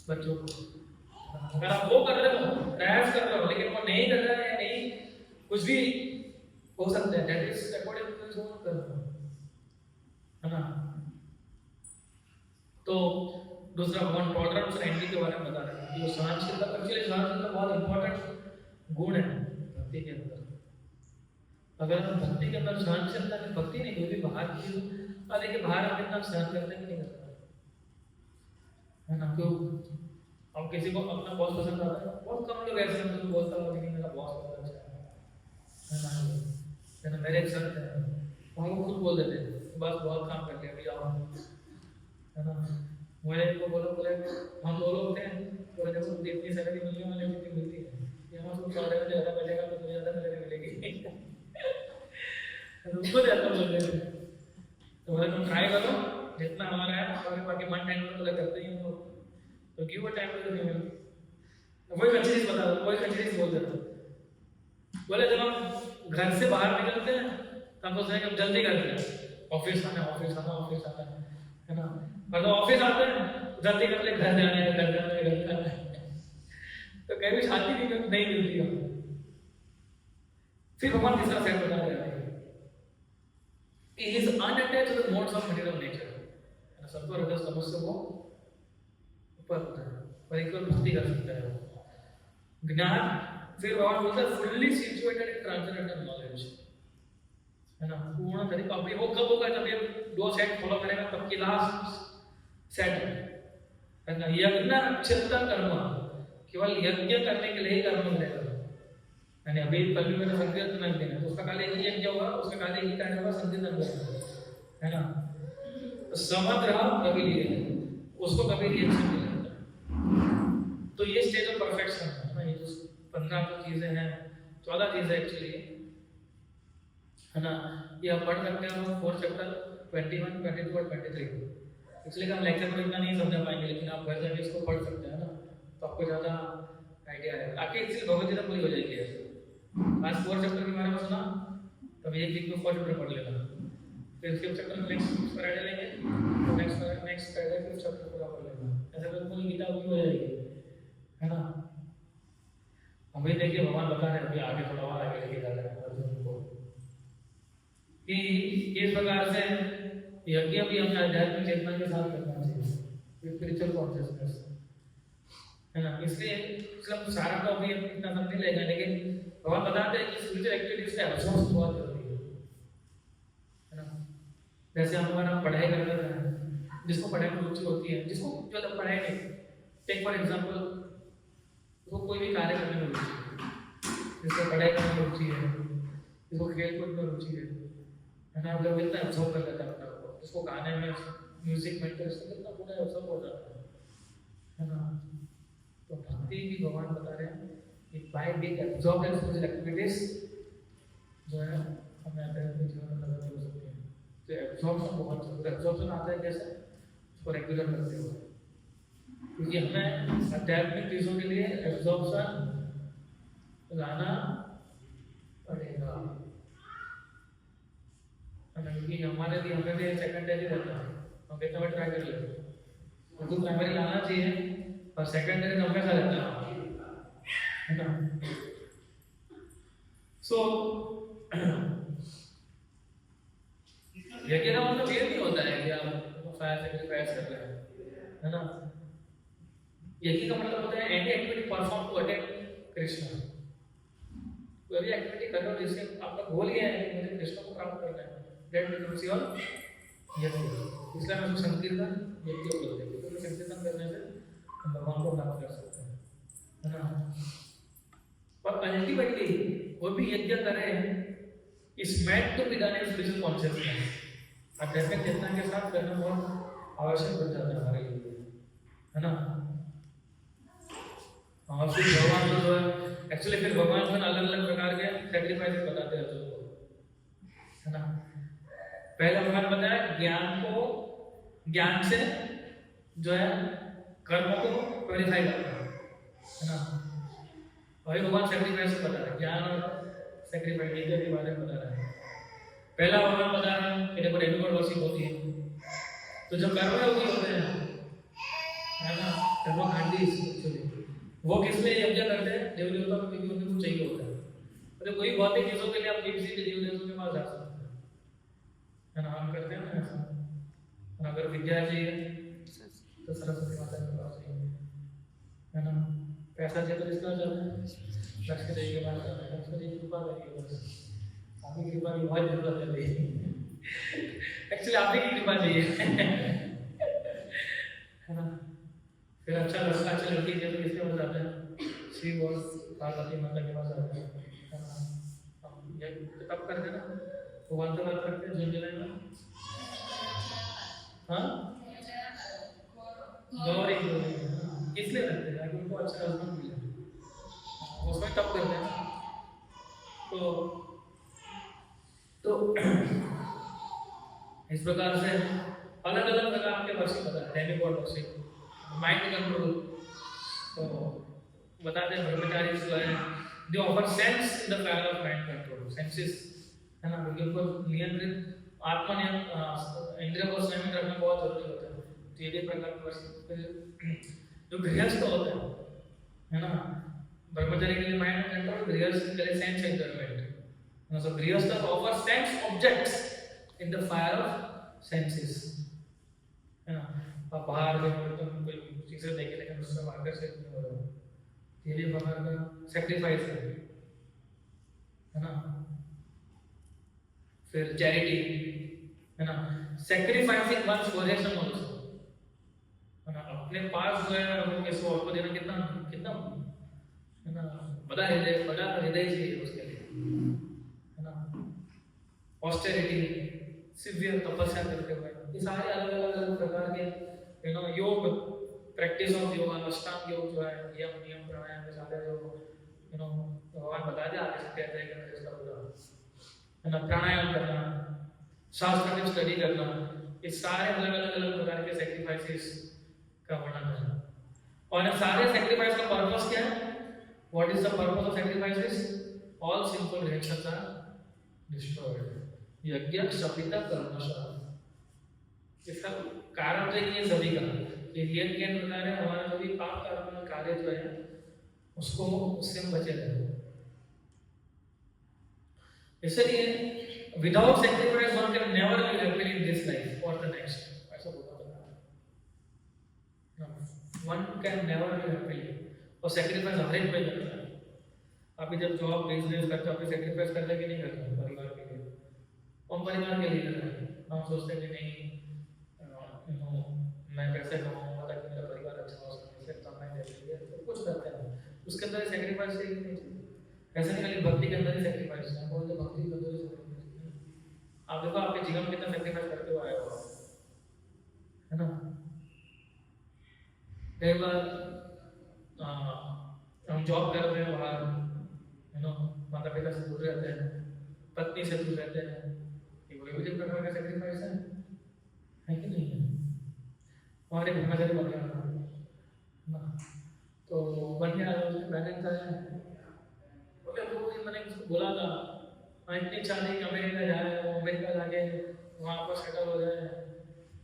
बच्चों को। अगर आप वो कर रहे हो, प्रयास कर रहे हो, लेकिन वो नहीं कर रहा है, नहीं कुछ भी हो सकता है, that is according to his own karma, है ना। तो दूसरा वन टॉलरेंस एंटी के बारे में बता रहे हैं कि वो सहनशीलता, एक्चुअली सहनशीलता बहुत इंपॉर्टेंट गुण है भक्ति के अंदर। अगर हम भक्ति के अंदर सहनशीलता में, भक्ति नहीं कोई भी बाहर की, देखिए बाहर हम इतना सहन करते हैं कि नहीं करते, है ना। क्यों हम किसी को अपना बॉस पसंद आता है, बहुत कम लोग ऐसे हैं जो बोलता है कि मेरा बॉस बहुत अच्छा है ना, है ना। मेरे एक सर थे, वो खुद बोल देते हैं बस बहुत काम कर लिया अभी आओ, है ना। मुझे को बोले हम 2 लोग थे, बोले देखो तुझे इतनी सैलरी मिलने वाली है, कितनी मिलती है, ये हम तुम 4 घंटे ज़्यादा मिलेगा तो तुम्हें ज़्यादा सैलरी मिलेगी। उनको ज़्यादा बोल रहे थे, तो बोले तुम ट्राई करो जितना हमारा है, हमारे बाकी मन टाइम तो करते ही हो, तो give a time to the वही अच्छी चीज़ बता दो, वही अच्छी चीज़ बोल देता। बोले जब हम घर से बाहर निकलते हैं तब सोचते हैं कि हम जल्दी करते हैं, ऑफिस आना है ना। पर तो ऑफिस आते हैं जल्दी कर ले, घर जाने है, घर जाना है, घर जाना है, तो कभी शांति नहीं मिलती है। फिर भगवान तीसरा सेट बता रहे हैं, he is unattached to the modes of material nature, सत्व रजस तमस से वो ऊपर होता है, परिकर मुक्ति कर सकता है वो ज्ञान। फिर भगवान बोलता है fully situated in transcendental knowledge, है ना। पूर्ण तरीका अभी वो कब होगा जब ये 2 सेट फॉलो करेगा, तब की लास्ट सेट है ना। यज्ञ चिंतन कर्म, केवल यज्ञ करने के लिए ही कर्म मिलेगा, यानी अभी कल भी मैंने संकीर्तन नहीं देना, तो उसका काले ही यज्ञ होगा, उसका काले ही कार्य होगा, संकीर्तन होगा, है ना। समग्र कभी लिए उसको कभी रिएक्शन नहीं लगता। तो ये स्टेज ऑफ परफेक्शन है ना। ये जो 15 चीजें हैं, 14 चीजें एक्चुअली, है ना। ये आप पढ़ सकते हैं 4 चैप्टर 21, 22 और 23, इसलिए हम लेक्चर में इतना नहीं समझा पाएंगे, लेकिन आप घर जाके इसको पढ़ सकते हैं ना, तो आपको ज़्यादा आइडिया है। आके इसलिए भगवत गीता पूरी हो जाएगी ऐसे। आज 4 चैप्टर के बारे में सुना, तब एक वीक में 4 चैप्टर पढ़ लेना, फिर 5th चैप्टर में नेक्स्ट फ्राइडे लेंगे, तो नेक्स्ट फ्राइडे 5th चैप्टर पूरा पढ़ लेना, ऐसे में पूरी गीता पूरी हो जाएगी, है ना। अभी देखिए भगवान बता रहे हैं, अभी आगे थोड़ा और आगे लेके जा रहे हैं अर्जुन को कि किस प्रकार से यज्ञ भी हमें आध्यात्मिक चेतना के साथ करना चाहिए, स्पिरिचुअल कॉन्शियसनेस, है ना। इसलिए मतलब सारा तो अभी इतना सब नहीं लेगा, लेकिन भगवान बताते हैं कि स्पिरिचुअल एक्टिविटीज का अभ्यास बहुत जरूरी है ना। जैसे हमारा पढ़ाई करते हैं, जिसको पढ़ाई में रुचि होती है, जिसको जो पढ़ाई में, टेक फॉर एग्जाम्पल, उसको कोई भी कार्य करने में रुचि है, जिसको पढ़ाई करने में रुचि है, जिसको खेल कूद में रुचि है ना, जब इतना अब्सॉर्ब कर लेता है अपना को, जिसको गाने में, म्यूजिक में इंटरेस्ट है, इतना पूरा अब्सॉर्ब हो जाता है ना। तो भक्ति भी भगवान बता रहे हैं कि by being absorbed in spiritual activities जो है हमें आध्यात्मिक जीवन में लगातार हो सकती है। तो एब्जॉर्प्शन बहुत जरूरी है। एब्जॉर्प्शन आता है कैसे? उसको रेगुलर करते हुए, क्योंकि हमें आध्यात्मिक चीजों के लिए एब्जॉर्प्शन लाना पड़ेगा, क्योंकि हमारे लिए हमें भी सेकेंडरी रहता है। हम कितना बार ट्राई कर लेते हैं, उनको प्राइमरी लाना चाहिए और सेकेंडरी हमेशा रहता है ना। सो यज्ञ का मतलब ये नहीं होता है कि आप फायर सेक्रीफाइस कर रहे हैं, है ना। यज्ञ का मतलब होता है any activity perform to attain Krishna. कोई भी एक्टिविटी कर रहे हो जिससे आपका गोल ये है कि मुझे कृष्ण को प्राप्त करना है, दैट बिकम्स योर यज्ञ। इसलिए हम संकीर्तन यज्ञ बोलते हैं, क्योंकि संकीर्तन करने से हम भगवान को प्राप्त कर सकते हैं, है ना। और अल्टीमेटली वो भी यज्ञ करें is meant to be done in spiritual consciousness. आध्यात्मिक चेतना के साथ करना बहुत आवश्यक बन जाता है हमारे लिए, है ना। और फिर भगवान को जो है एक्चुअली फिर भगवान को अलग अलग प्रकार के सैक्रिफाइसेस बताते हैं अर्जुन को, है ना। पहले भगवान बताया ज्ञान को, ज्ञान से जो है कर्मों को प्योरीफाई करना, है ना। वही भगवान सैक्रिफाइस बता रहे हैं, ज्ञान और सैक्रिफाइस के बारे में बता रहे हैं। पहला भगवान बता रहे हैं कि देखो डेमिगॉड वर्शिप होती है, तो जो कर्म योगी होते हैं, है ना, कर्मकांडी एक्चुअली वो किस लिए यज्ञ करते हैं? देव देवताओं को, क्योंकि उनको चाहिए होता है। तो कोई भौतिक चीजों के लिए आप किसी भी देव देवताओं के पास जा सकते हैं, है ना। हम करते हैं ना ऐसा। अगर विद्या चाहिए तो सरस्वती माता के पास चाहिए, है ना। पैसा चाहिए तो किसका जाना है? लक्ष्मी देवी के पास जाना है। लक्ष्मी देवी कृपा करिए, बस आपकी कृपा की बहुत जरूरत है भाई। एक्चुअली आप ही की कृपा चाहिए, है ना। फिर अच्छा लड़का, अच्छी लड़की के तो किसके पास जाते हैं? शिव और पार्वती माता के पास जाते हैं, है ना। हम ये तब करते ना, भगवान से बात करते हैं जून जुलाई में, हाँ गौरी गौरी इसलिए रखते हैं ताकि उनको अच्छा हस्बैंड मिले, उसमें तब करते हैं ना। तो इस प्रकार से अलग अलग प्रकार के वर्षिप बता है। डेमिगॉड वर्षिप, माइंड कंट्रोल, तो बताते हैं ब्रह्मचारी जो है दे offer sense in the fire of mind control, senses, है ना। क्योंकि उनको नियंत्रित आत्मा नियंत्रण इंद्रियों को संयमित रखना बहुत जरूरी होता है। तो ये भी प्रकार के वर्षिप जो गृहस्थ होते हैं, है ना, ब्रह्मचारी के लिए माइंड कंट्रोल, गृहस्थ के लिए सेंस एंजॉयमेंट, है ना। सो गृहस्थ offer sense objects in the fire of senses, है ना। आप बाहर तुम कोई चीजें देखे लेकिन उसमें मार्कर से नहीं हो रहा, ये भी प्रकार का सेक्रीफाइस है ना। फिर चैरिटी, है ना, सैक्रिफाइसिंग वंस पोजेशन आल्सो, है ना। अपने पास जो है वो किसी और को देना कितना कितना, है ना, बड़ा हृदय चाहिए उसके लिए, है ना। ऑस्टेरिटी, सिवियर तपस्या करते हुए, ये सारे अलग अलग प्रकार के, यू नो, योग, प्रैक्टिस ऑफ योगा, अष्टांग योग जो है, यम नियम प्राणायाम के सारे जो, यू नो, भगवान बता दिया आगे से कहते हैं कि इसका पूरा, है ना। प्राणायाम करना, शास्त्र में स्टडी करना, ये सारे अलग अलग प्रकार के सैक्रिफाइसेस का वर्णन है। और इन सारे सैक्रिफाइस का पर्पस क्या है? What is the purpose of sacrifices? All simple reactions are destroyed, यज्ञ शपिता कर्मशः। इसका कारण तो ये सभी का ये ज्ञान बता रहे हैं, हमारा जो भी पाप कर्म कार्य जो है उसको, उससे हम बचे रहे। इसलिए without sacrifice one can never be happy in this life और द नेक्स्ट, ऐसा बोला है। One can never be happy, और सैक्रिफाइस हर एक पे करना है। अभी जब जॉब बिजनेस करते हो, अपने सैक्रिफाइस करने के नहीं करते परिवार के लिए, और परिवार के लिए करना है। हम सोचते हैं कि नहीं मैं पैसे कमाऊंगा ताकि मेरा परिवार अच्छा हो सके, फिर कमाई देंगे, तो कुछ करते हैं उसके अंदर सैक्रिफाइस ही नहीं चाहिए। ऐसा नहीं खाली भक्ति के अंदर ही सैक्रिफाइस है, बोलते भक्ति के अंदर ही सैक्रिफाइस। आप देखो आपके जीवन में कितना सैक्रिफाइस करते हुए आया हो, है ना। कई बार हम जॉब करते हैं बाहर, यू नो, माता पिता से दूर रहते हैं, पत्नी से दूर रहते हैं, ये भी एक प्रकार का सेक्रीफाइस है कि नहीं है? हमारे ब्रह्मचारी बन गया ना, तो बन गया बैलेंस है। बोले तो मैंने उसको बोला था मैं इतनी चाहती कि अमेरिका जाए, वो अमेरिका जाके वहाँ पर सेटल हो जाए,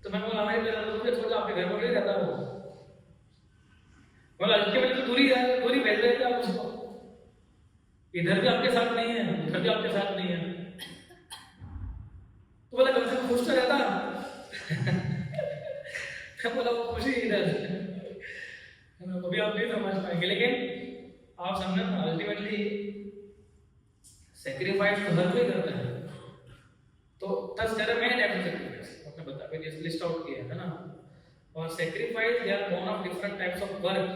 तो मैं बोला अमेरिका जाता छोटा आपके घर में नहीं रहता वो, बोला अल्टीमेटली तो दूरी भेज रहे थे आप उसको, इधर भी आपके साथ नहीं है, उधर भी आपके साथ नहीं है, तो बोला कम से कम खुश तो रहता। मैं बोला वो खुशी इधर अभी आप नहीं समझ पाएंगे, लेकिन आप समझना ना अल्टीमेटली सेक्रीफाइस तो हर कोई करता है। तो 10 तरह में सेक्रीफाइस आपने बता के जैसे लिस्ट आउट किया है ना, और sacrifice they are one of different types of work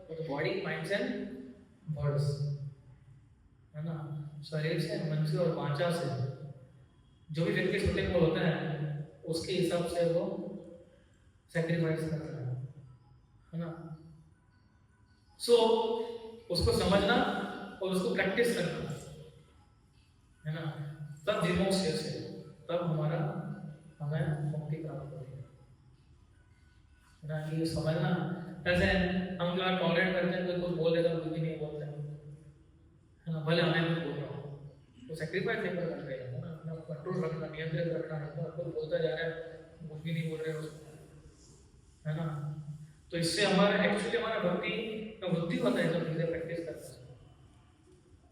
for the body minds and bodies, है ना। शरीर से, मन से और वाचा से जो भी व्यक्ति सुटेबल होता है उसके हिसाब से वो सेक्रीफाइस करता है ना। सो उसको समझना और उसको प्रैक्टिस करना, है ना, तब जिमोक्सिया से तब हमें मुक्ति प्राप्त होगी, है ना। ये समझना, ऐसे हम जो टॉलरेट करते हैं, कोई कुछ बोल देता है कुछ भी नहीं बोलते हैं, है ना, भले हमें कुछ बोल रहा हो, तो सेक्रीफाइस नहीं कर रहे हैं ना, अपना कंट्रोल रखना, नियंत्रित रखना है, तो कोई बोलता जा रहा है कुछ भी नहीं बोल रहे उसको, है ना। तो इससे हमारा एक्चुअली हमारा भक्ति का वृद्धि होता है जब चीजें प्रैक्टिस करते हैं,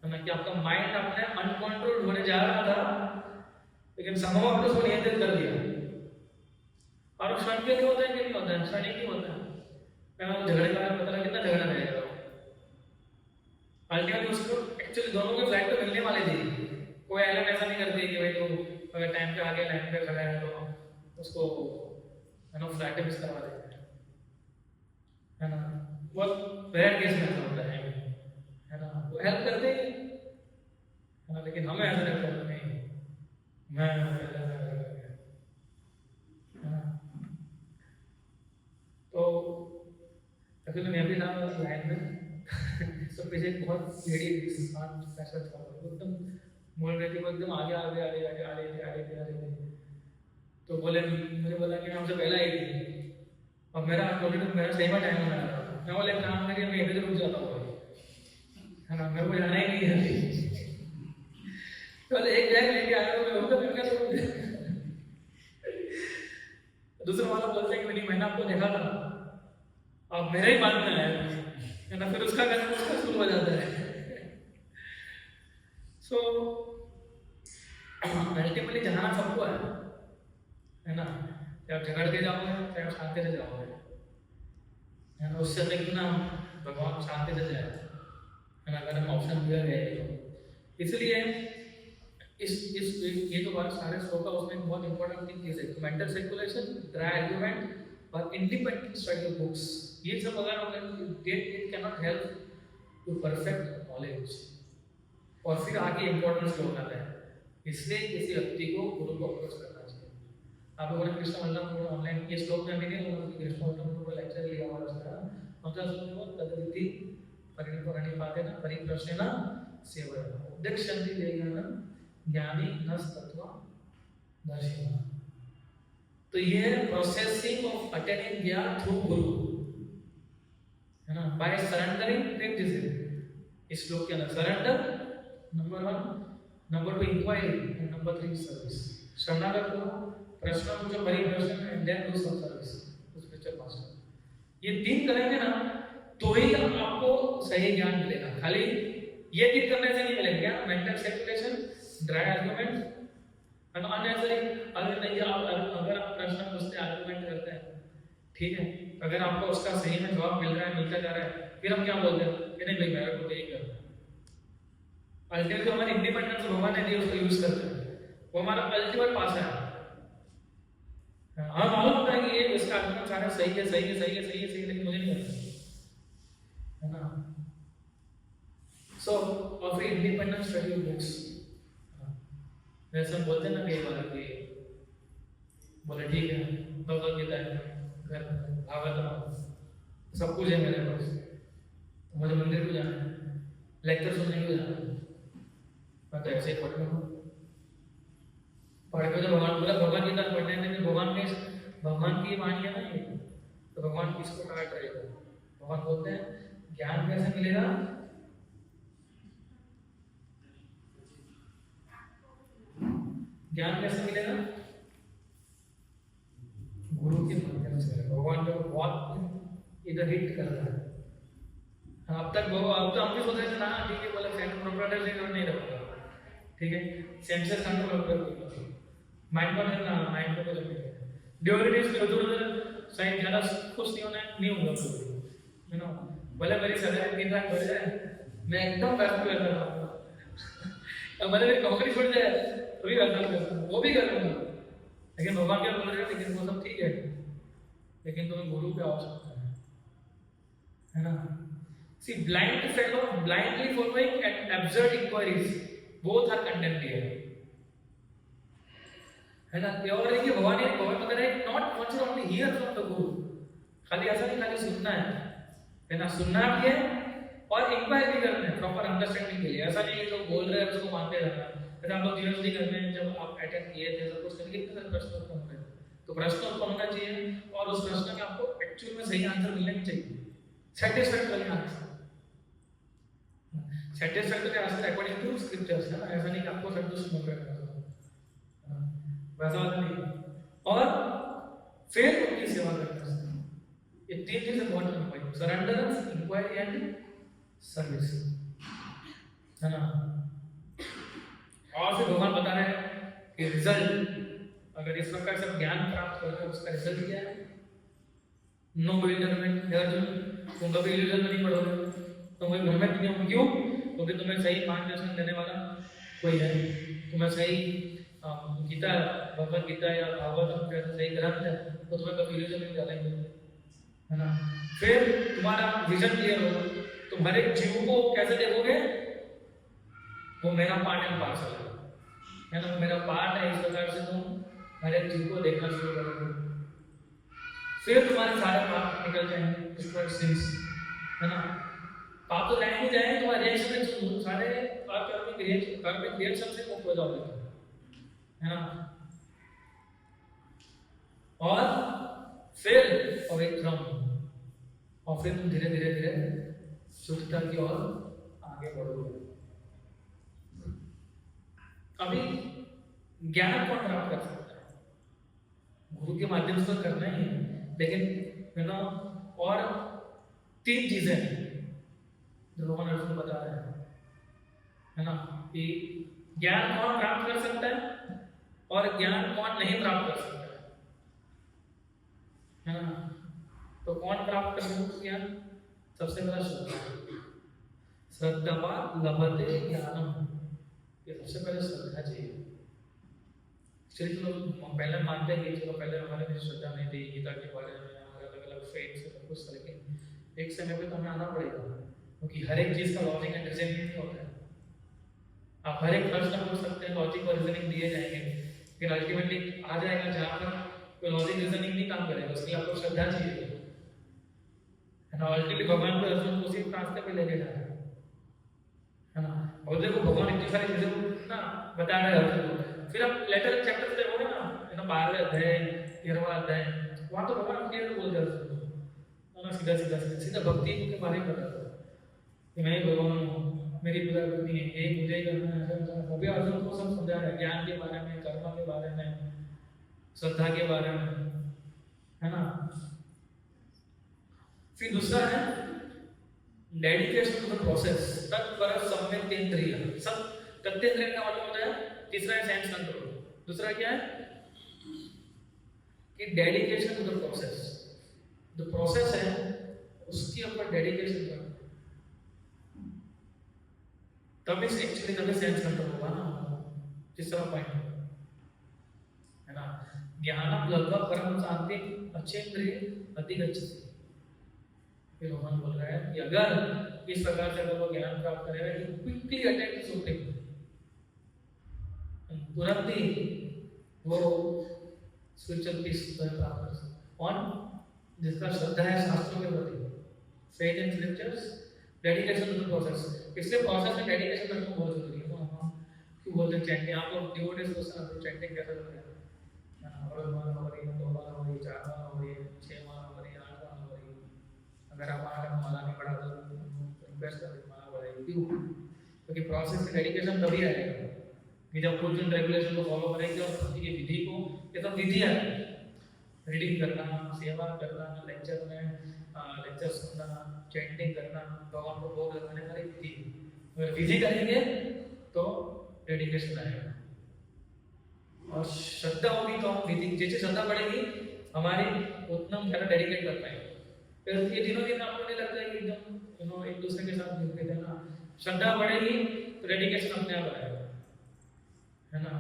है ना, कि आपका माइंड अपने अनकंट्रोल्ड होने जा रहा था, लेकिन संभव आपने उसको नियंत्रित कर दिया। और क्षण के लिए होता है कि नहीं होता है, क्षणिक ही होता है। झगड़े का पता लगा कितना झगड़ा रहेगा, अल्टीमेटली उसको एक्चुअली दोनों के फ्लाइट तो मिलने वाले थे, कोई आइलैंड ऐसा नहीं करती कि भाई तो अगर टाइम पे आगे लाइन पे खड़ा है तो उसको, है ना, फ्लाइट मिस करवा देते हैं, है ना। बहुत रेयर केस में ऐसा होता है ना, वो हेल्प करते हैं, है ना, लेकिन हमें ऐसा लगता है नहीं मैं, है ना। तो एक्चुअली मैं भी था लाइन में तो पीछे बहुत लेडी साथ पैसा था, एकदम बोल रही थी, वो एकदम आगे आगे आगे आगे आ रही थी आ रही थी आ रही थी, तो बोले मुझे बोला कि हमसे पहला ही थी, और मेरा सही में टाइम होना था, मैं बोले काम करके मैं इधर रुक जाता हूँ, है ना, मेरे को जाना ही नहीं है। तो एक बैग लेके आया तो मैं उधर फिर क्या, दूसरा वाला बोलता है कि नहीं मैंने आपको देखा था, अब मेरा ही बात में है ना, फिर उसका गलत उसका शुरू हो जाता है। सो अल्टीमेटली जहां सबको है ना, चाहे आप झगड़ के जाओगे चाहे आप शांति से जाओगे, है ना, उससे अधिक ना भगवान शांति से जाए, है ना, अगर हम ऑप्शन दिया गया है तो। इसलिए इस ये जो बात सारे श्लोक का उसमें बहुत इंपॉर्टेंट चीज है, मेंटल सर्कुलेशन, ड्राई आर्गुमेंट और इंडिपेंडेंट स्टडी ऑफ बुक्स, ये सब अगर it can not help to perfect knowledge. और फिर आगे इंपॉर्टेंट श्लोक आता है, इसलिए किसी व्यक्ति को गुरु को अप्रोच करना चाहिए। आप लोगों ने कृष्ण वल्लभ ऑनलाइन ये श्लोक में भी नहीं होगा, कृष्ण वल्लभ को लेक्चर लिया हुआ उसका मतलब सुनो तदविधि परिणिपाते ना परिप्रश्न ना सेवा उद्देश्यंति देना ज्ञानी नस तत्व दर्शिना। तो ये है प्रोसेसिंग ऑफ अटेनिंग ज्ञान थ्रू गुरु, है ना, बाय सरेंडरिंग प्रेक्टिस। इस श्लोक के अंदर surrender number 1, number 2 inquiry, number 3 service. शरणागत को प्रश्न पूछो, परिप्रश्न and then do some service to spiritual master. ये 3 करेंगे ना तो ही आपको सही ज्ञान मिलेगा। खाली ये 3 करने से नहीं मिलेगा, mental circulation, dry argument, unnecessary अगर आप प्रश्न पूछते आर्गुमेंट करते हैं, ठीक है, अगर आपको उसका सही में जवाब मिल रहा है, मिलता जा रहा है, फिर हम क्या बोलते हैं कि नहीं भाई मेरे को तो यही करना है। अल्टीमेटली तो हमारी इंडिपेंडेंस भगवान ने दी, उसको यूज करते हैं, वो हमारा अल्टीमेट पास है। हमें मालूम होता है कि ये इसका आर्गुमेंट सारा सही है सही है सही है सही है सही है, लेकिन मुझे नहीं करना, है ना। सो of independent study of books, जैसे हम बोलते हैं ना कई बार कि बोले ठीक है भगवद गीता है, घर भागवत सब कुछ है मेरे पास, मुझे मंदिर को जाना है, लेक्चर सुनने को जाना है, मैं तो ऐसे ही पढ़ लूँगा, पढ़ के तो भगवान पूरा भगवद गीता पढ़ने में भगवान की वाणी है ना ये, तो भगवान किसको काट रहे हो? भगवान बोलते हैं ज्ञान कैसे मिलेगा? ज्ञान कैसे मिलेगा? गुरु के माध्यम से। भगवान जो बहुत इधर हिट कर रहा है। अब तो हम भी सोच रहे थे ना, ठीक है बोले सेंस प्रोप्राइटर नहीं रखूंगा, ठीक है सेंसर कंट्रोल कर माइंड पर ना, माइंड को लगेगा ड्यूरेटिव में उधर शायद ज़्यादा खुश नहीं होगा है ना। भले मेरी सैलरी 3 लाख बढ़ जाए, मैं एकदम व्यस्त रहता हूँ। भले मेरी नौकरी बढ़ जाए तो भी व्यस्त करता हूँ, वो भी कर लूँगा। लेकिन भगवान क्या बोल रहे हैं, लेकिन वो सब ठीक है, लेकिन तुम्हें गुरु की आवश्यकता है ना। See, blind fellow blindly following and absurd inquiries both are condemned here, है ना। और देखिए भगवान बता रहे हैं not once only hear from the guru, खाली ऐसा नहीं खाली सुनना है ना, सुनना भी है और इंक्वायरी भी करना है प्रॉपर अंडरस्टैंडिंग के लिए। ऐसा नहीं है जो बोल रहे हैं उसको मानते रहना। जैसे आप लोग जीएसडी करते हैं, जब आप अटेंड किए थे सब कुछ करके कितने सारे प्रश्न उत्पन्न हुए, तो प्रश्न उत्पन्न होना चाहिए और उस प्रश्न का आपको एक्चुअल में सही आंसर मिलना चाहिए, satisfactory answer. Satisfactory answer according to scriptures है ना, ऐसा नहीं कि आपको सब कुछ सुन करना वैसा नहीं। और फिर उनकी सेवा करना। ये 3 चीजें बहुत इंपॉर्टेंट, सरेंडरेंस, इंक्वायरी एंड सर्विस, है ना। और फिर भगवान बता रहे हैं कि रिजल्ट अगर इस प्रकार से ज्ञान प्राप्त करते हैं उसका रिजल्ट क्या है? नो बिल्डरमेंट अर्जुन, तुम कभी इल्यूजन में नहीं पड़ोगे, तुम कोई भ्रमित नहीं होगे। क्यों? क्योंकि तुम्हें सही मार्गदर्शन देने वाला कोई है, तुम्हें सही गीता, भगवत गीता या भागवत जैसे सही ग्रंथ है, तो तुम्हें कभी इल्यूजन नहीं डालेंगे, है ना। फिर तुम्हारा विजन क्लियर होगा, तुम हर एक जीव को कैसे देखोगे? वो मेरा पार्ट एंड पार्सल है ना, मेरा पार्ट है। इस प्रकार से तुम हर एक जीव को देखना शुरू करोगे, फिर तुम्हारे सारे पाप निकल जाएंगे, है ना। पाप तो रहने नहीं जाएंगे, तुम्हारे रिएक्शन में सारे कर्म में रिएक्शन से मुक्त हो जाओगे, है ना। और फिर पवित्रम, और फिर तुम धीरे धीरे धीरे शुद्धता की ओर आगे बढ़ोगे। अभी ज्ञान कौन प्राप्त कर सकता है? गुरु के माध्यम से तो करना ही है, लेकिन और 3 चीजें हैं जो भगवान अर्जुन बता रहे हैं, है ना, कि ज्ञान कौन प्राप्त कर सकता है और ज्ञान कौन नहीं प्राप्त कर सकता है ना। तो कौन प्राप्त कर सकता है ज्ञान? सबसे पहला श्रद्धा लभते ज्ञानम, ये सबसे पहले श्रद्धा चाहिए। चलिए तो लोग पहले मानते हैं कि चलो पहले हमारे में श्रद्धा नहीं थी गीता के बारे में, हमारे अलग अलग फेथ से सब कुछ, लेकिन एक समय पे तो हमें आना पड़ेगा, क्योंकि हर एक चीज का लॉजिक एंड रीजनिंग होता है। आप हर एक प्रश्न पूछ सकते हैं, लॉजिक और रीजनिंग दिए जाएंगे, फिर अल्टीमेटली आ जाएगा जहाँ पर कोई लॉजिक रीजनिंग नहीं काम करेगा, उसके लिए आपको श्रद्धा चाहिए, है ना। अल्टीमेटली भगवान को अर्जुन को उसी रास्ते पे लेके जा रहे हैं, है ना। और देखो भगवान इतनी सारी चीजें ना बता रहे हैं अर्जुन को। फिर आप लेटर चैप्टर से देखोगे ना, 12वें अध्याय 13वां अध्याय, वहाँ तो भगवान क्लियर बोल जाते हैं, सीधा सीधा सीधा भक्ति के बारे में बताते हैं कि मैं भगवान हूँ, मेरी पूजा करनी है, ये मुझे ही करना है। अभी अर्जुन को सब समझा रहे हैं, ज्ञान के बारे में, कर्म के बारे में, श्रद्धा के बारे में, है ना। फिर दूसरा है डेडिकेशन टू द प्रोसेस, तत्पर सम्यक्तेंद्रिय। सब तत्तेंद्रिय का मतलब होता है, तीसरा है सेंस कंट्रोल, दूसरा क्या है कि डेडिकेशन टू द प्रोसेस। जो प्रोसेस है उसके ऊपर डेडिकेशन करना, तभी एक्चुअली तभी सेंस कंट्रोल होगा ना। तीसरा पॉइंट है ना, ज्ञानम लब्ध्वा परम शांति अच्छेंद्रिय अधिगच्छति। फिर भगवान बोल रहा है कि अगर इस प्रकार से अगर वो ज्ञान प्राप्त करेगा, ही क्विकली अटेन टू सुप्रीम, तुरंत ही वो स्पिरिचुअल पीस प्राप्त कर सकता है। कौन? जिसका श्रद्धा है शास्त्रों के प्रति, faith in scriptures, dedication to the process. इसलिए प्रोसेस में डेडिकेशन करना बहुत जरूरी है। कि बोलते हैं चैंटिंग, आप लोग डिवोटीज को चैंटिंग कैसे करते हैं? और 1 बार हो रही है, 2 बार हो रही है, 4 बार हो रही है, 6 बार हो रही है, 8 बार हो रही है। अगर आप आकर माला नहीं पढ़ा तो रिक्वेस्ट कर माला पढ़ाई क्यों? क्योंकि प्रोसेस में डेडिकेशन तभी आएगा कि जब कुछ दिन रेगुलेशन को फॉलो करेंगे और भक्ति की विधि को, ये सब विधि है, रीडिंग करना, सेवा करना, लेक्चर में लेक्चर सुनना, चैंटिंग करना, भगवान को भोग लगाने वाली विधि। अगर विधि करेंगे तो डेडिकेशन आएगा और श्रद्धा होगी तो हम विधि, जैसे श्रद्धा बढ़ेगी हमारी उतना हम ज़्यादा डेडिकेट कर पाएंगे। फिर ये दिनों दिन आपको नहीं लगता है कि एकदम एक दूसरे के साथ जुड़ के ना, श्रद्धा बढ़ेगी तो डेडिकेशन अपने आप आएगा, है ना।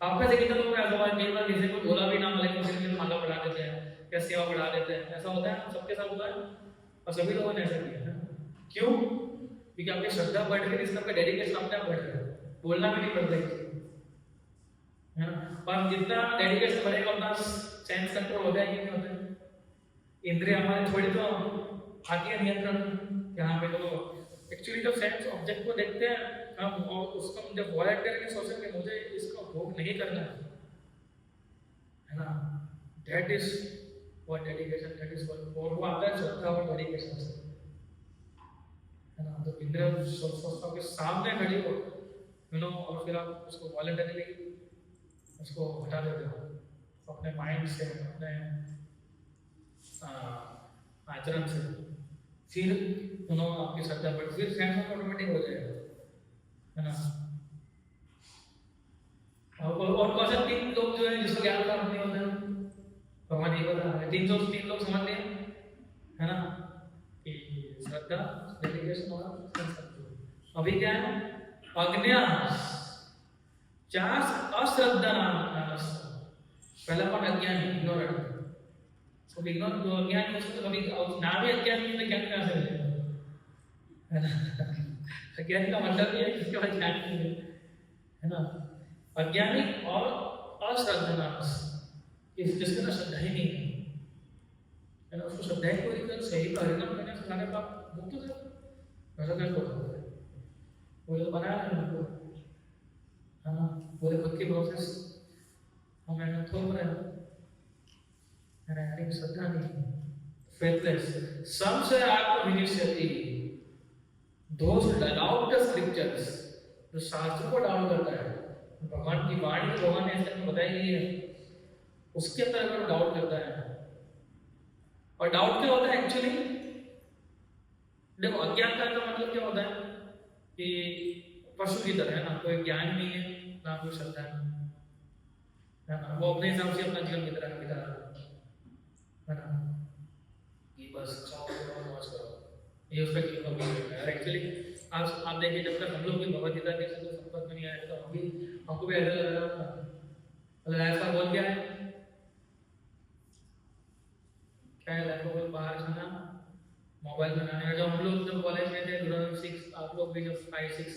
आपका से कितना लोग ऐसा कई बार किसी को बोला भी ना लेकिन फिर भी माला बढ़ा देते हैं या सेवा बढ़ा देते हैं, ऐसा होता है, सबके साथ हुआ है और सभी लोगों ने ऐसा किया है। क्यों? क्योंकि आपकी श्रद्धा बढ़ रही है, इसका आपका डेडिकेशन अपने आप बढ़ रहा है, बोलना भी नहीं पड़ता है ना। और जितना डेडिकेशन बढ़ेगा उतना सेंस कंट्रोल होता है कि नहीं होता है? इंद्रिय हमारे थोड़ी तो आती है नियंत्रण यहाँ पे। तो एक्चुअली जब सेंस ऑब्जेक्ट को देखते हैं हम और उसको हम जब वॉलेट करके सोचेंगे मुझे इसका भोग नहीं करना है ना, that is what dedication, that is what, और वो आता है श्रद्धा और डेडिकेशन से, है ना। तो इंद्रिय सोचता के सामने खड़ी हो और फिर आप उसको वॉलेंटरीली उसको हटा देते हो अपने माइंड से, अपने आचरण से, फिर आपकी श्रद्धा बढ़, फिर सेंस ऑटोमेटिक हो जाएगा, है ना। और कौन सा 3 लोग जो है जिसको ज्ञान प्राप्त नहीं होता है, भगवान ये बता रहे हैं 3 लोग समझ लिए, है ना, कि श्रद्धा, डेडिकेशन और संकल्प। अभी क्या है? अज्ञान, 4 अश्रद्धा नाम, पहला पार्ट अज्ञानी, इग्नोरेंट। तो इग्नोर जो अज्ञानी उसको कभी ना भी अज्ञानी में ज्ञान कहाँ से मिलेगा, है ना। अज्ञानी का मतलब ये है कि इसके बाद ज्ञान नहीं है ना। अज्ञानी और अश्रद्धा, जिसके ना श्रद्धा ही नहीं है ना, उसको श्रद्धा ही पूरी कर सही परिणाम करने से सारे पाप मुक्त हो जाते हैं। ऐसा कैसे होता है? वो जो बनाया है हमको, है ना, पूरे खुद की प्रोसेस हम मेहनत थोप रहे हैं, है ना, यानी श्रद्धा नहीं, फेथलेस। संशय आपको विनिश्चयति, दोष डाउट द स्क्रिप्चर्स, जो शास्त्र को डाउट करता है, भगवान की वाणी को भगवान ने ऐसे बताई गई है उसके अंदर अगर डाउट करता है, और डाउट क्या होता है एक्चुअली, देखो अज्ञानता का मतलब क्या होता है कि पशु की तरह है ना, कोई ज्ञान नहीं है ना कोई श्रद्धा है ना, वो अपने हिसाब से अपना जीवन बिता रहा है ना, कि बस खाओ और मौज करो, ये उसका जीवन है। एक्चुअली आप देखिए जब तक हम लोग भी भगवद गीता के साथ संपर्क में नहीं आए तो हमको भी ऐसा लग रहा था, मतलब लाइफ का गोल क्या है? क्या है लाइफ का गोल? बाहर खाना, मोबाइल बनाने का। जब हम लोग जब कॉलेज में थे 2006, आप लोग भी जब 5-6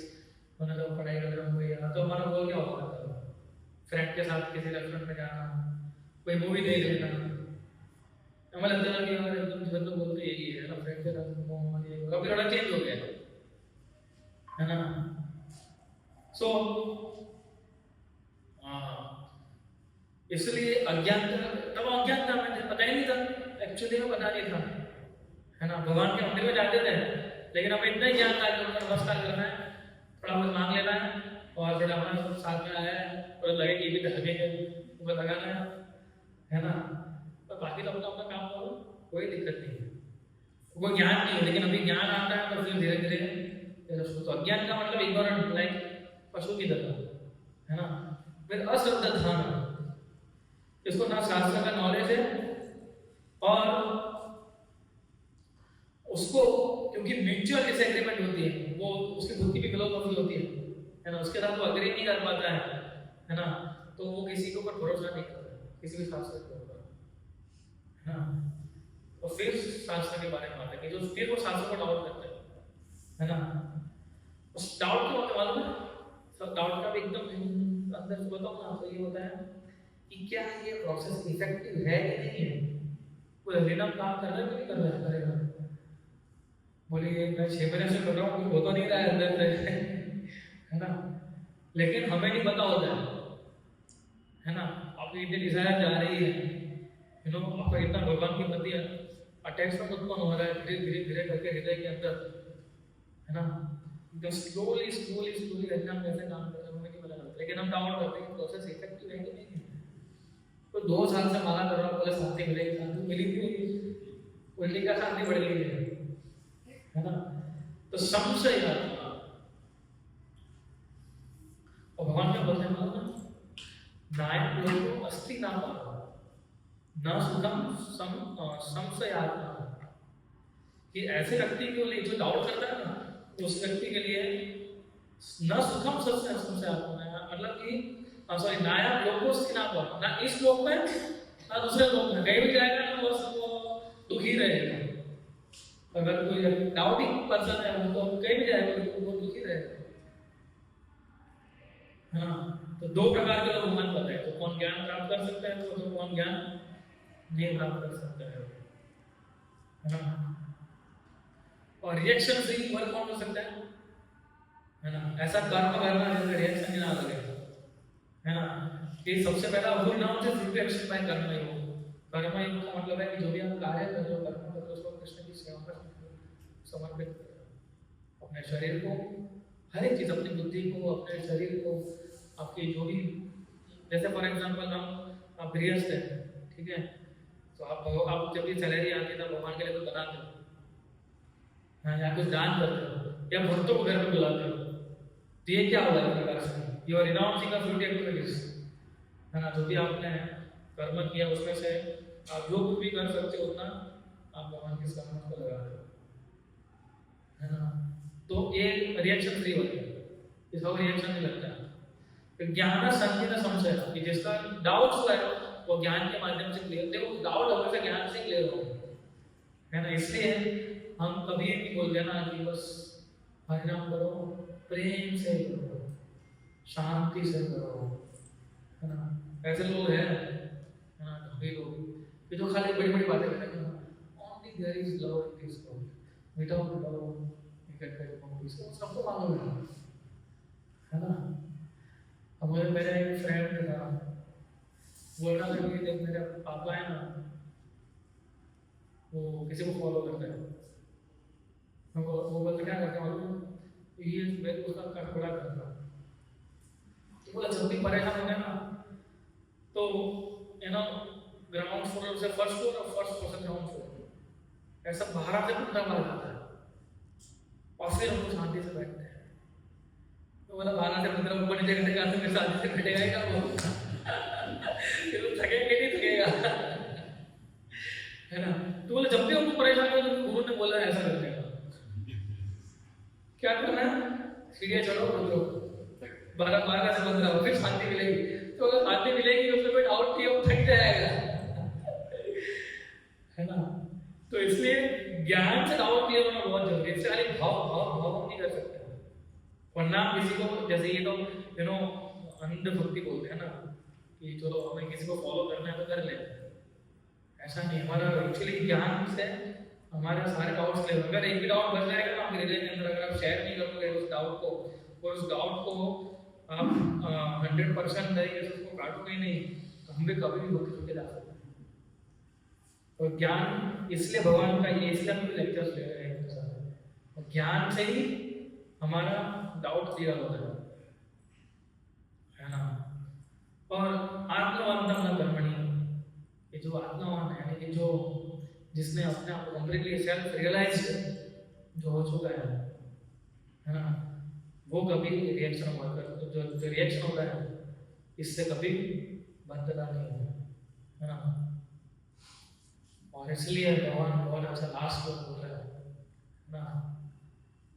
होना जब पढ़ाई कर रहे होंगे तो हमारा गोल क्या होता था? फ्रेंड के साथ किसी रेस्टोरेंट में जाना, कोई मूवी देख लेना। हमें लगता था कि अगर एकदम जीवन तो बोलते यही है ना, फ्रेंड के साथ कभी थोड़ा चेंज हो गया, है ना। सो इसलिए अज्ञानता, तब अज्ञानता में पता ही नहीं था, एक्चुअली में पता नहीं था, है ना। भगवान के मंदिर में जाते थे लेकिन हमें इतना ही ज्ञान था कि उनका नमस्कार करना है, थोड़ा बहुत मांग लेना है और फिर हमारा साथ में आया है और लगे कि भी लगेंगे उनको लगाना है ना। तो बाकी तो अपना अपना काम करो, कोई दिक्कत नहीं है, वो ज्ञान नहीं है। लेकिन अभी ज्ञान आता है तो फिर धीरे धीरे तो अज्ञान का मतलब इग्नोरेंट, लाइक पशु की तरह, है ना। फिर अश्रद्धा ध्यान, इसको ना शास्त्र का नॉलेज है और उसको क्योंकि म्यूचुअल डिसएग्रीमेंट होती है, वो उसकी बुद्धि की फिलोसॉफी होती है ना, उसके साथ वो अग्री नहीं कर पाता है ना, तो वो किसी के ऊपर भरोसा नहीं करता, किसी भी शास्त्र के ऊपर, है ना। तो फिर शास्त्र के बारे में बात है कि जो फिर वो शास्त्र को डाउट करते है ना। उस डाउट को मतलब मालूम है, सब डाउट का भी एकदम अंदर से बताऊं ना तो ये होता है कि क्या ये प्रोसेस इफेक्टिव है कि नहीं है, वो रिदम काम कर रहा है कि नहीं कर रहा है, करेगा। बोलिए मैं 6 महीने से कर रहा हूँ, कुछ हो तो नहीं रहा है अंदर से, है ना। लेकिन हमें नहीं पता होता है ना। आपकी इतनी डिजायर जा रही है, आपका इतना भगवान के प्रति अटैचमेंट उत्पन्न हो रहा है धीरे धीरे धीरे करके हृदय के अंदर, है ना। तो स्लोली स्लोली स्लोली हम कैसे काम कर रहे हैं हमें नहीं पता लगता, लेकिन हम डाउट करते हैं प्रोसेस इफेक्टिव है कि नहीं। तो 2 साल से माला कर रहा हूँ, बोले शांति मिलेगी, शांति मिली थी, उल्टी का शांति बढ़ गई है ना। तो संशय आत्मा, और भगवान क्या बोलते हैं मालूम है, नायक लोगों अस्थि ना पाओ न सुखम संशय आत्मा, कि ऐसे व्यक्ति के लिए जो डाउट करता है ना, तो उस व्यक्ति के लिए न सुखम संशय आत्मा है, मतलब कि सॉरी नायक लोगों स्थिर ना पाओ, ना इस लोक में ना दूसरे लोक में, कहीं भी जाएगा ना बस वो दुखी रहेगा। अगर कोई डाउटिंग पर्सन है वो तो कहीं भी जाएगा वो दुखी रहेगा। हाँ, तो 2 प्रकार के लोग भगवान पता है, तो कौन ज्ञान प्राप्त कर सकता है, तो कौन ज्ञान नहीं प्राप्त कर सकता है ना। और रिएक्शन से ही वर्क कौन कर सकता है ना। ऐसा कर्म करना जैसे रिएक्शन ही ना लगे, है ना। कि सबसे पहला भूल ना हो फ्रूट एक्शन बाय कर्म योग। कर्म योग का मतलब है कि जो भी आप कार्य कर रहे हो, कर्म कर रहे हो, उसको कृष्ण की सेवा पर समर्पित करो। अपने शरीर को, हर एक चीज, अपनी बुद्धि को, अपने शरीर को, आपकी जो भी, जैसे फॉर एग्जांपल आप गृहस्थ हैं, ठीक है, तो आप जब भी सैलरी आती है तो भगवान के लिए कुछ बनाते हो, या कुछ दान करते हो, या भक्तों को घर में बुलाते हो, तो ये क्या होगा एक प्रकार से you are renouncing of fruity activities, है ना। जो भी आपने कर्म किया उसमें से आप जो कुछ भी कर सकते हो उतना आप भगवान के सामने को लगा रहे हो, है ना। तो ये रिएक्शन फ्री होती है, इसका रिएक्शन नहीं लगता है। तो ज्ञान संचित संशय, कि जिसका डाउट हुआ है वो ज्ञान के माध्यम से क्लियर, देखो डाउट हमेशा ज्ञान से क्लियर हो, है ना। इसलिए हम कभी नहीं बोलते ना कि बस हरिनाम करो, प्रेम से करो, शांति से करो, है ना। ऐसे लोग हैं, है ना, ढोंगी लोग, ये जो खाली बड़ी बड़ी बातें करते हैं, only there is love in this world, without love we can get no peace, सबको मालूम है ना। अब मेरा एक फ्रेंड था, बोल रहा था कि जब मेरे पापा है ना, वो किसी को फॉलो करते हैं, वो बोलते क्या करते हैं, ये मैं उसका कड़कड़ा करता, तो बोला जब भी परेशान होते हैं ना, तो ग्राउंड फ्लोर से फर्स्ट फ्लोर और फर्स्ट फ्लोर से ग्राउंड फ्लोर, ऐसा 12 से 15 बार जाता है, और फिर हम शांति से बैठते हैं। तो बोला 12 से 15 ऊपर नीचे घंटे का फिर शांति से बैठेगा ही क्या वो फिर तो थकेगा नहीं थकेगा, है ना। तो बोले जब भी हमको परेशान हो तो गुरु ने बोला ऐसा करने का, क्या करना है, सीढ़ियाँ चढ़ो उतरो, 12 से 15 फिर शांति मिलेगी। तो अगर शांति मिलेगी उसमें कोई डाउट नहीं, वो थक जाएगा, है ना। तो इसलिए ज्ञान से डाउट क्लियर होना बहुत जरूरी है। इससे खाली भाव हम नहीं कर सकते, वरना किसी को, जैसे ये तो अंध भक्ति बोलते हैं ना, कि चलो हमें किसी को फॉलो करना है तो कर ले, ऐसा नहीं। हमारा एक्चुअली ज्ञान से हमारे सारे डाउट्स क्लियर होंगे। अगर एक भी डाउट बच जाएगा ना आपके हृदय के अंदर, अगर आप शेयर नहीं करोगे उस डाउट को, और उस डाउट को आप 100% तरीके से उसको काटोगे ही नहीं, तो हम भी कभी भी भक्ति होके जा सकते हैं। और ज्ञान, इसलिए भगवान का ये, इसलिए हम लेक्चर्स ले रहे हैं, और ज्ञान से ही हमारा डाउट क्लियर होता है ना। और आत्मवंतम न कर्मणि, ये जो आत्मवान है, ये जो जिसने अपने आप को कंप्लीटली सेल्फ रियलाइज जो हो चुका है ना, वो कभी रिएक्शन हुआ कर, जो रिएक्शन होता है इससे कभी बंधता नहीं है ना। और इसलिए भगवान बहुत अच्छा लास्ट में बोल रहा है ना,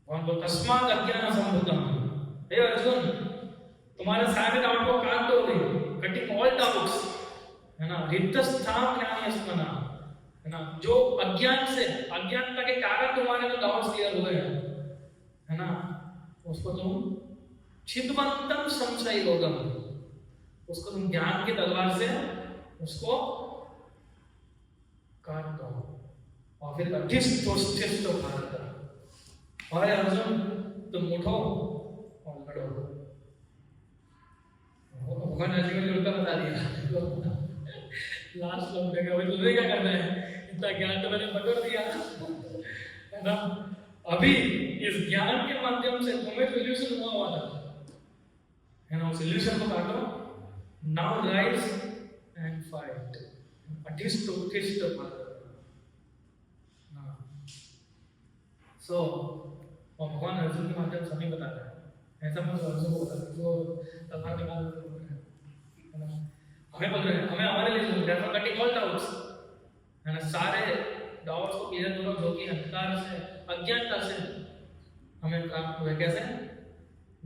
भगवान बोलता तस्मात् अज्ञान संभूतम, हे अर्जुन तुम्हारे सारे डाउट को काट दोगे, कटिंग ऑल डाउट्स, है ना। रिक्तस्थान ज्ञानयस्मना, है ना, जो अज्ञान से, अज्ञानता के कारण तुम्हारे जो डाउट्स क्लियर हुए हैं, है ना, उसको तुम छिद्वंतम संशय योगम, उसको तुम ज्ञान की तलवार से उसको काट दो, और फिर अधिष्ठित भारत, और अर्जुन तुम उठो और लड़ो, दिया। लास्ट लोग देगा भाई तुझे क्या करना है, इतना ज्ञान तो मैंने बटोर दिया है ना। अभी इस ज्ञान के माध्यम से तुम्हें सोल्यूशन हुआ था है ना, सोल्यूशन को काटो। नाउ राइज एंड फाइट अटिस्ट टू टिस्ट ना। सो और भगवान अर्जुन के माध्यम से हमें बताता है, ऐसा मैं अर्जुन को बताता जो तलवार निकाल है ना, हमें बोल रहे हैं, हमें हमारे लिए डेफर कटिंग ऑल डाउट्स है ना, सारे डाउट्स को क्लियर करो जो कि अंधकार से अज्ञानता से हमें प्राप्त हुए, कैसे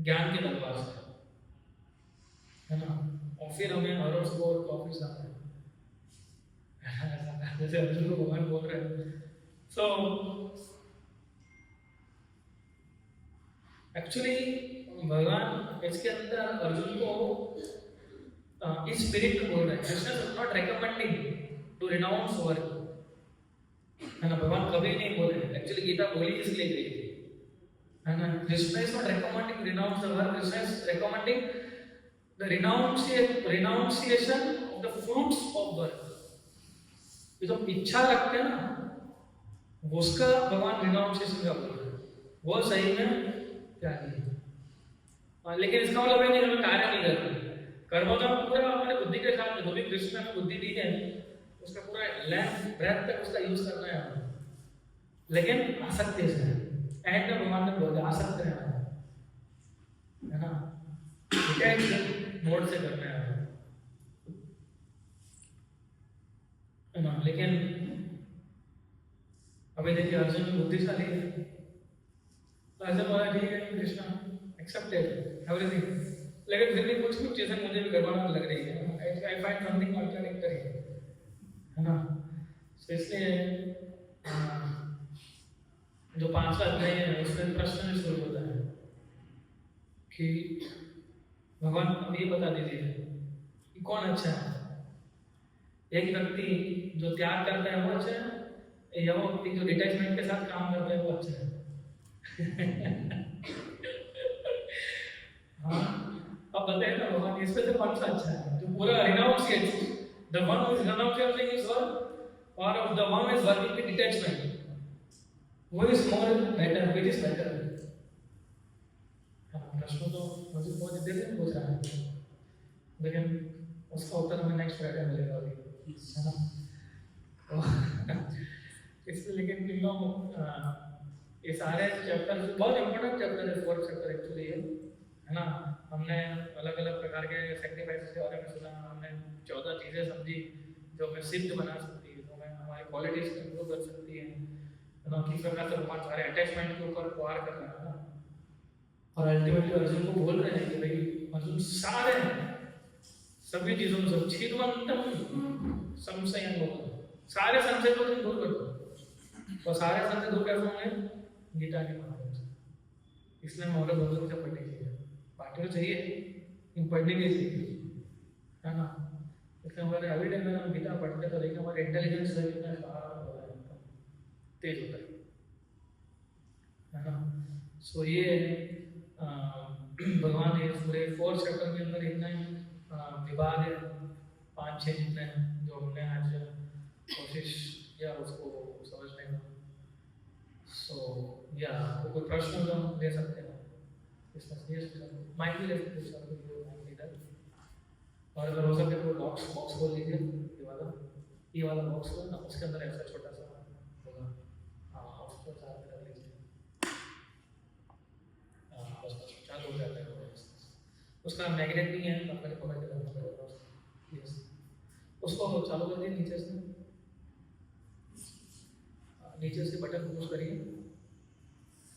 ज्ञान की तलवार से है ना। और फिर हमें हर को प्रॉफिट्स आते हैं जैसे अर्जुन को भगवान बोल रहे हैं। सो एक्चुअली भगवान इसके अंदर अर्जुन को इस स्पिरिट में बोल रहे हैं, Krishna is not recommending to renounce work है ना। भगवान कभी नहीं बोल रहे, एक्चुअली गीता बोली इसलिए गई है ना। Krishna is not recommending renounce the work, Krishna is recommending the renunciation of the fruits of work. ये जो इच्छा रखते हैं ना उसका भगवान रिनाउंसिएशन का बोल रहे हैं, वो सही में त्यागी है। लेकिन इसका मतलब है कि हमें कार्य नहीं करना, कर्मों का पूरा अपने बुद्धि के साथ, जो भी कृष्ण ने बुद्धि दी है उसका पूरा लेंथ ब्रेथ तक उसका यूज करना है हमें, लेकिन आसक्ति से एंड में भगवान ने बोला आसक्त है ना, मोड से करना है ना। लेकिन अभी देखिए अर्जुन बुद्धिशाली है, अर्जुन बोला ठीक है कृष्णा एक्सेप्टेड एवरीथिंग, लेकिन फिर भी कुछ चीजें मुझे भी गड़बड़ लग रही है, आई फाइंड समथिंग कॉन्ट्राडिक्टरी है ना। तो इसलिए जो 5वां अध्याय है उसमें प्रश्न भी शुरू होता है कि भगवान अब ये बता दीजिए कि कौन अच्छा है, एक व्यक्ति जो त्याग करता है वो अच्छा है या वो व्यक्ति जो डिटैचमेंट के साथ काम करता है वो अच्छा है हाँ अब बताइए ना भगवान इसमें से कौन सा अच्छा है, जो पूरा रिनाउंसिएट the one who is renouncing his work or of the one who is working with detachment, who is more better, which is better? प्रश्न तो मुझे बहुत देर से पूछ रहा है, लेकिन उसका उत्तर हमें नेक्स्ट फ्राइडे मिलेगा अभी है ना। इसलिए लेकिन इन लोग ये सारे चैप्टर बहुत इंपॉर्टेंट चैप्टर है, 4th चैप्टर एक्चुअली है ना। हमने अलग अलग प्रकार के सैक्रिफाइसेस के बारे में सुना, हमने 14 चीज़ें समझी जो हमें सिद्ध बना सकती है, जो हमें हमारी क्वालिटीज को इम्प्रूव कर सकती है ना। किस प्रकार से भगवान सारे अटैचमेंट के ऊपर वार कर रहे हैं ना, और अल्टीमेटली अर्जुन को बोल रहे हैं कि भाई अर्जुन सारे सभी चीज़ों में सब क्षीरवंतम संशय सारे संशय को तुम दूर कर दो, और सारे संशय दूर कैसे होंगे गीता के माध्यम से। इसलिए हमें और भगवत गीता पढ़नी चाहिए, बाकी तो चाहिए लेकिन पढ़नी भी चाहिए है ना। इसलिए हमारे एवरी टाइम में हम गीता पढ़ते तो देखिए हमारे इंटेलिजेंस कितना शार्प हो रहा है, तेज होता है ना। सो ये भगवान ने पूरे 4th चैप्टर के अंदर इतना विभाग है, 5-6 जितने जो हमने आज कोशिश किया उसको समझने का। सो या आपको कोई प्रश्न हो तो ले सकते हैं इसमें, माइक भी ले सकते हैं इधर, और अगर हो सके तो बॉक्स खोल लीजिए, ये वाला बॉक्स हो ना, उसके अंदर ऐसा छोटा सा होगा, हाँ उसको साथ रख लीजिए, बस चालू हो जाता है। उसका मैग्नेट नहीं है, आपको रिकमेंड करना पड़ेगा, यस उसको चालू कर दिए नीचे से बटन पुश करिए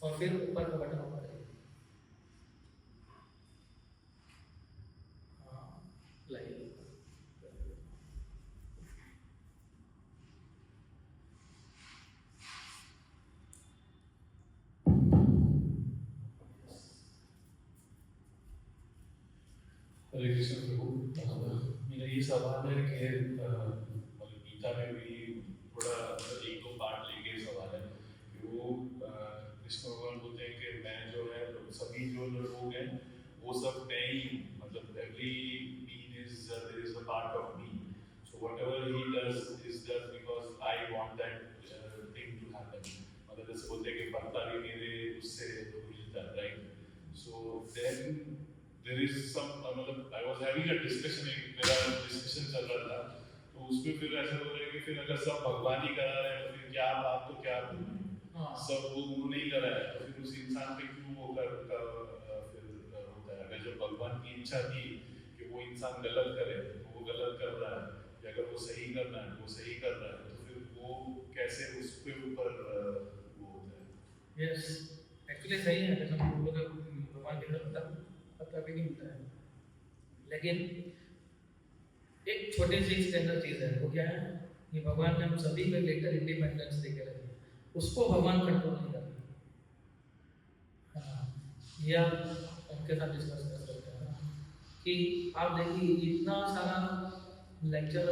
और फिर ऊपर का बटन ऑन करिए, लाइए हरे कृष्ण प्रभु। मेरा ये सवाल है कि गीता में भी थोड़ा 1-2 पार्ट लेके सवाल है कि वो कृष्ण भगवान बोलते हैं कि मैं जो है सभी जो लोग हैं वो सब मैं ही हूँ, मतलब every being there is a part of me. So whatever he does is done because I want that thing to happen. मतलब जैसे बोलते हैं कि पत्ता भी मेरे उससे हिलता है, right? So then there is some मतलब I was having a discussion, मेरा discussion चल रहा था, तो उसमें फिर ऐसा हो रहा है कि फिर अगर सब भगवान ही करा रहे हैं तो फिर क्या बात तो क्या सब वो उन्होंने ही करा है, तो फिर उस इंसान पे क्यों वो फिर होता है। अगर जब भगवान की इच्छा थी कि वो इंसान गलत करे तो वो गलत कर रहा है, या अगर वो सही करना है वो सही कर रहा है, तो फिर वो कैसे उसके ऊपर वो होता है। यस, एक्चुअली सही है, जैसे हम बोलोगे भगवान के पता भी नहीं होता है, लेकिन एक छोटी सी स्टैंडर्ड चीज़ है, वो क्या है कि भगवान ने हम सभी को लेकर इंडिपेंडेंस देकर रखे, उसको भगवान कंट्रोल नहीं करता। ये आप उनके साथ डिस्कस कर सकते हैं कि आप देखिए इतना सारा लेक्चर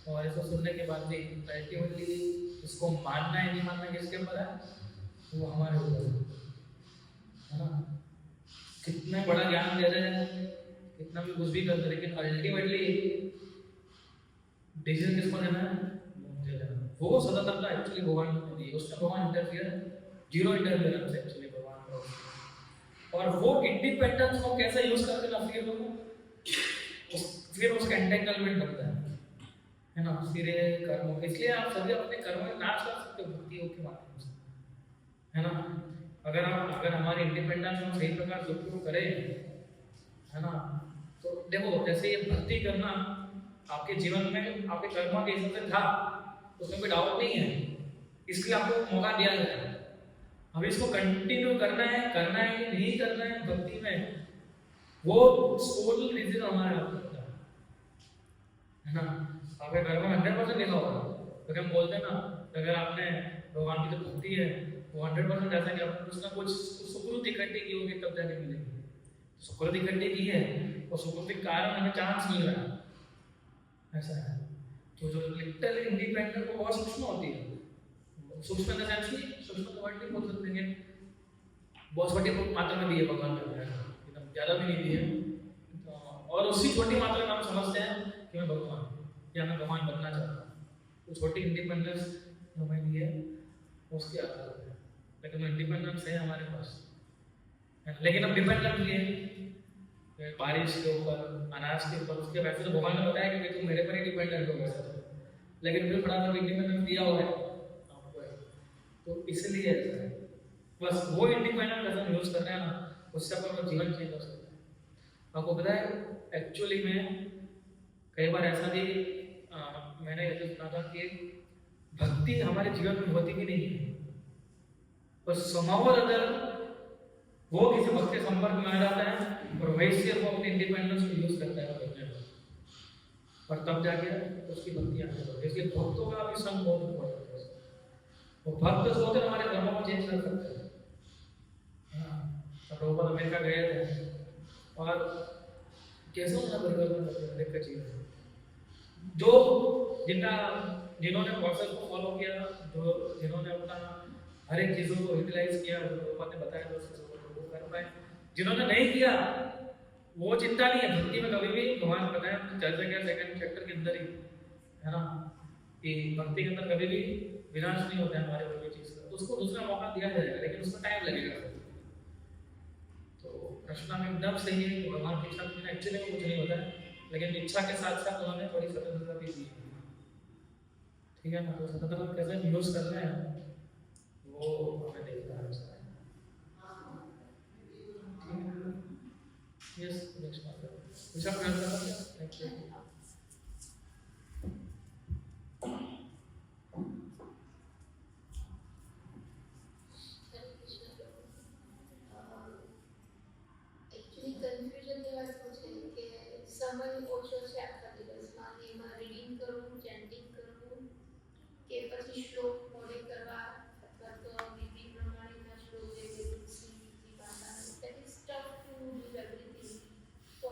और ऐसा सुनने के बाद भी अल्टीमेटली इसको मानना है नहीं मानना किसके ऊपर है, वो हमारे ऊपर है ना। कितना बड़ा ज्ञान दे रहे हैं, कितना भी कुछ भी करते हैं, लेकिन अल्टीमेटली डिसीजन किसको लेना है, मुझे लेना है। वो स्वतंत्रता एक्चुअली भगवान ने दी, उसमें भगवान इंटरफियर जीरो इंटरफियरेंस एक्चुअली भगवान का। और वो इंडिपेंडेंस को कैसे यूज करते हैं फिर उसका एंटेंगलमेंट बनता है ना, फिर कर्मों। इसलिए आप सभी अपने कर्मों में नाश कर सकते हो भक्तियों के माध्यम से, है ना। अगर हमारी इंडिपेंडेंस हम सही प्रकार से उपयोग करें, है ना, तो देखो जैसे ये भक्ति करना आपके जीवन में आपके कर्मों के हिसाब से था, उसमें कोई डाउट नहीं है, इसलिए आपको मौका दिया गया है। अब इसको कंटिन्यू करना है कि नहीं करना है भक्ति में, वो सोल रीजन हमारे हाथ में होता है ना। आपके घर में 100% लिखा होगा, तो हम बोलते हैं ना, अगर आपने भगवान की जो भक्ति है वो 100% ऐसा कि आपने कुछ ना कुछ सुकृति इकट्ठी की होगी तब जाके मिलेगी। सुकृति इकट्ठी की है और सुकृति के कारण हमें चांस मिल रहा है, ऐसा है। तो जो लिटरली इंडिपेंडेंट वो बहुत सूक्ष्म होती है, सूक्ष्म इन द सेंस कि सूक्ष्म वर्ड नहीं बोल सकते, लेकिन बहुत छोटी मात्रा में दी है भगवान ने, एकदम ज़्यादा भी नहीं दी है। और उसी छोटी मात्रा में हम समझते हैं कि मैं भगवान या मैं भगवान बनना चाहता हूँ, तो छोटी इंडिपेंडेंस जो हमें दी है उसके आधार पर, लेकिन वो इंडिपेंडेंस है हमारे पास। लेकिन हम डिपेंडेंट भी हैं बारिश के ऊपर, अनाज के ऊपर, उसके वैसे तो भगवान ने बताया कि तुम मेरे पर ही डिपेंडेंट हो वैसे तो, लेकिन फिर थोड़ा सा इंडिपेंडेंस दिया हुआ है आपको, तो इसलिए ऐसा है। बस वो इंडिपेंडेंस अगर हम यूज कर रहे हैं ना, उससे अपना जीवन चेंज हो सकता है। आपको पता है एक्चुअली में कई बार ऐसा भी मैंने ऐसे सुना था कि भक्ति हमारे जीवन में होती भी नहीं है, बस समाव अगर वो किसी भक्त के संपर्क में आ जाता है और वैसे वो अपने इंडिपेंडेंस को यूज करता है करने में, और तब जाके उसकी भक्ति आने लगती है। इसलिए भक्तों का भी संग बहुत इम्पोर्टेंट है, वो भक्त जो होते हैं हमारे कर्मों को चेंज कर सकते हैं। प्रभुपाद अमेरिका गए थे और कैसे उनका परिवर्तन देखकर चीज जो जिन्होंने प्रोसेस को फॉलो किया, जो जिन्होंने अपना हर एक चीज़ों को यूटिलाइज किया, प्रभुपाद ने बताया तो वो कर पाए। जिन्होंने नहीं किया वो चिंता नहीं है, भक्ति में कभी भी भगवान बताया चर्चा किया सेकंड चैप्टर के अंदर ही, है ना, कि भक्ति के अंदर कभी भी विनाश नहीं होता है हमारे कोई चीज़ का, तो उसको दूसरा मौका दिया जाएगा, लेकिन उसको टाइम लगेगा। तो प्रश्न में एकदम सही है कि भगवान की इच्छा में एक्चुअली में कुछ नहीं होता है, लेकिन इच्छा के साथ साथ उन्होंने थोड़ी स्वतंत्रता भी दी, ठीक है ना। तो स्वतंत्रता कैसे यूज करना है वो हमें देखना है। यस, नेक्स्ट कुछ आप करना चाहते हैं? સમય ઓછો છે આખા દિવસમાં, એમાં રીડિંગ કરવું, ચેન્ટિંગ કરવું, કે પછી શ્લોક મોડે કરવા, અથવા તો વિધિ પ્રમાણેના શ્લોક જે તુલસીજી માતા, that is tough to do everything. તો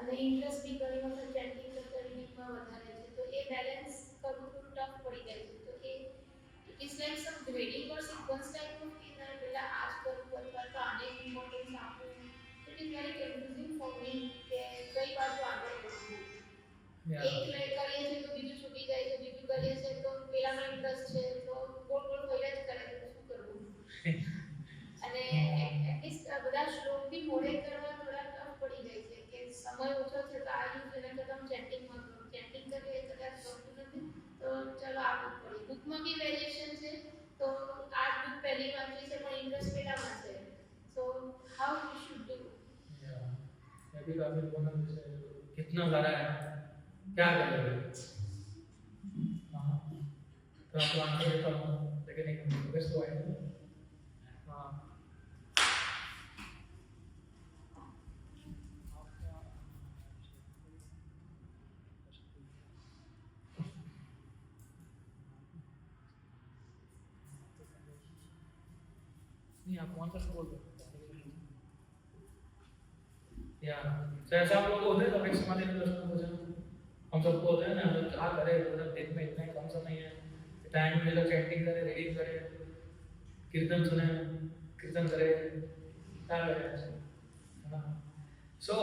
અને ઇન્ટરેસ્ટ બી ઘણી વખત ચેન્ટિંગ કરતા રીડિંગમાં વધારે છે, તો એ બેલેન્સ કરવું થોડું ટફ પડી જાય છે. તો એ it is like some grading or sequence type of કે ના પહેલાં આ જ કરવું અથવા તો આને ઇમ્પોર્ટન્સ આપવું. It is very confusing for me કે કઈ બાજુ આગળ વધવું. भी काफी इम्पोर्टेंट है, कितना सारा है, क्या करेंगे? हाँ, तो आपको आंसर देता हूँ, लेकिन एक रिक्वेस्ट तो है। हाँ, नहीं आप कौन सा बोल रहे हो? या जैसा आप लोग होते हैं तब एक समाधि में दर्शन हो जाए, हम सबको होता है ना, हम लोग क्या करें, मतलब दिन में इतना ही कम समय है, टाइम मिले चैंटिंग करें, रीडिंग करें, कीर्तन सुने, कीर्तन करें, क्या करें, है ना? सो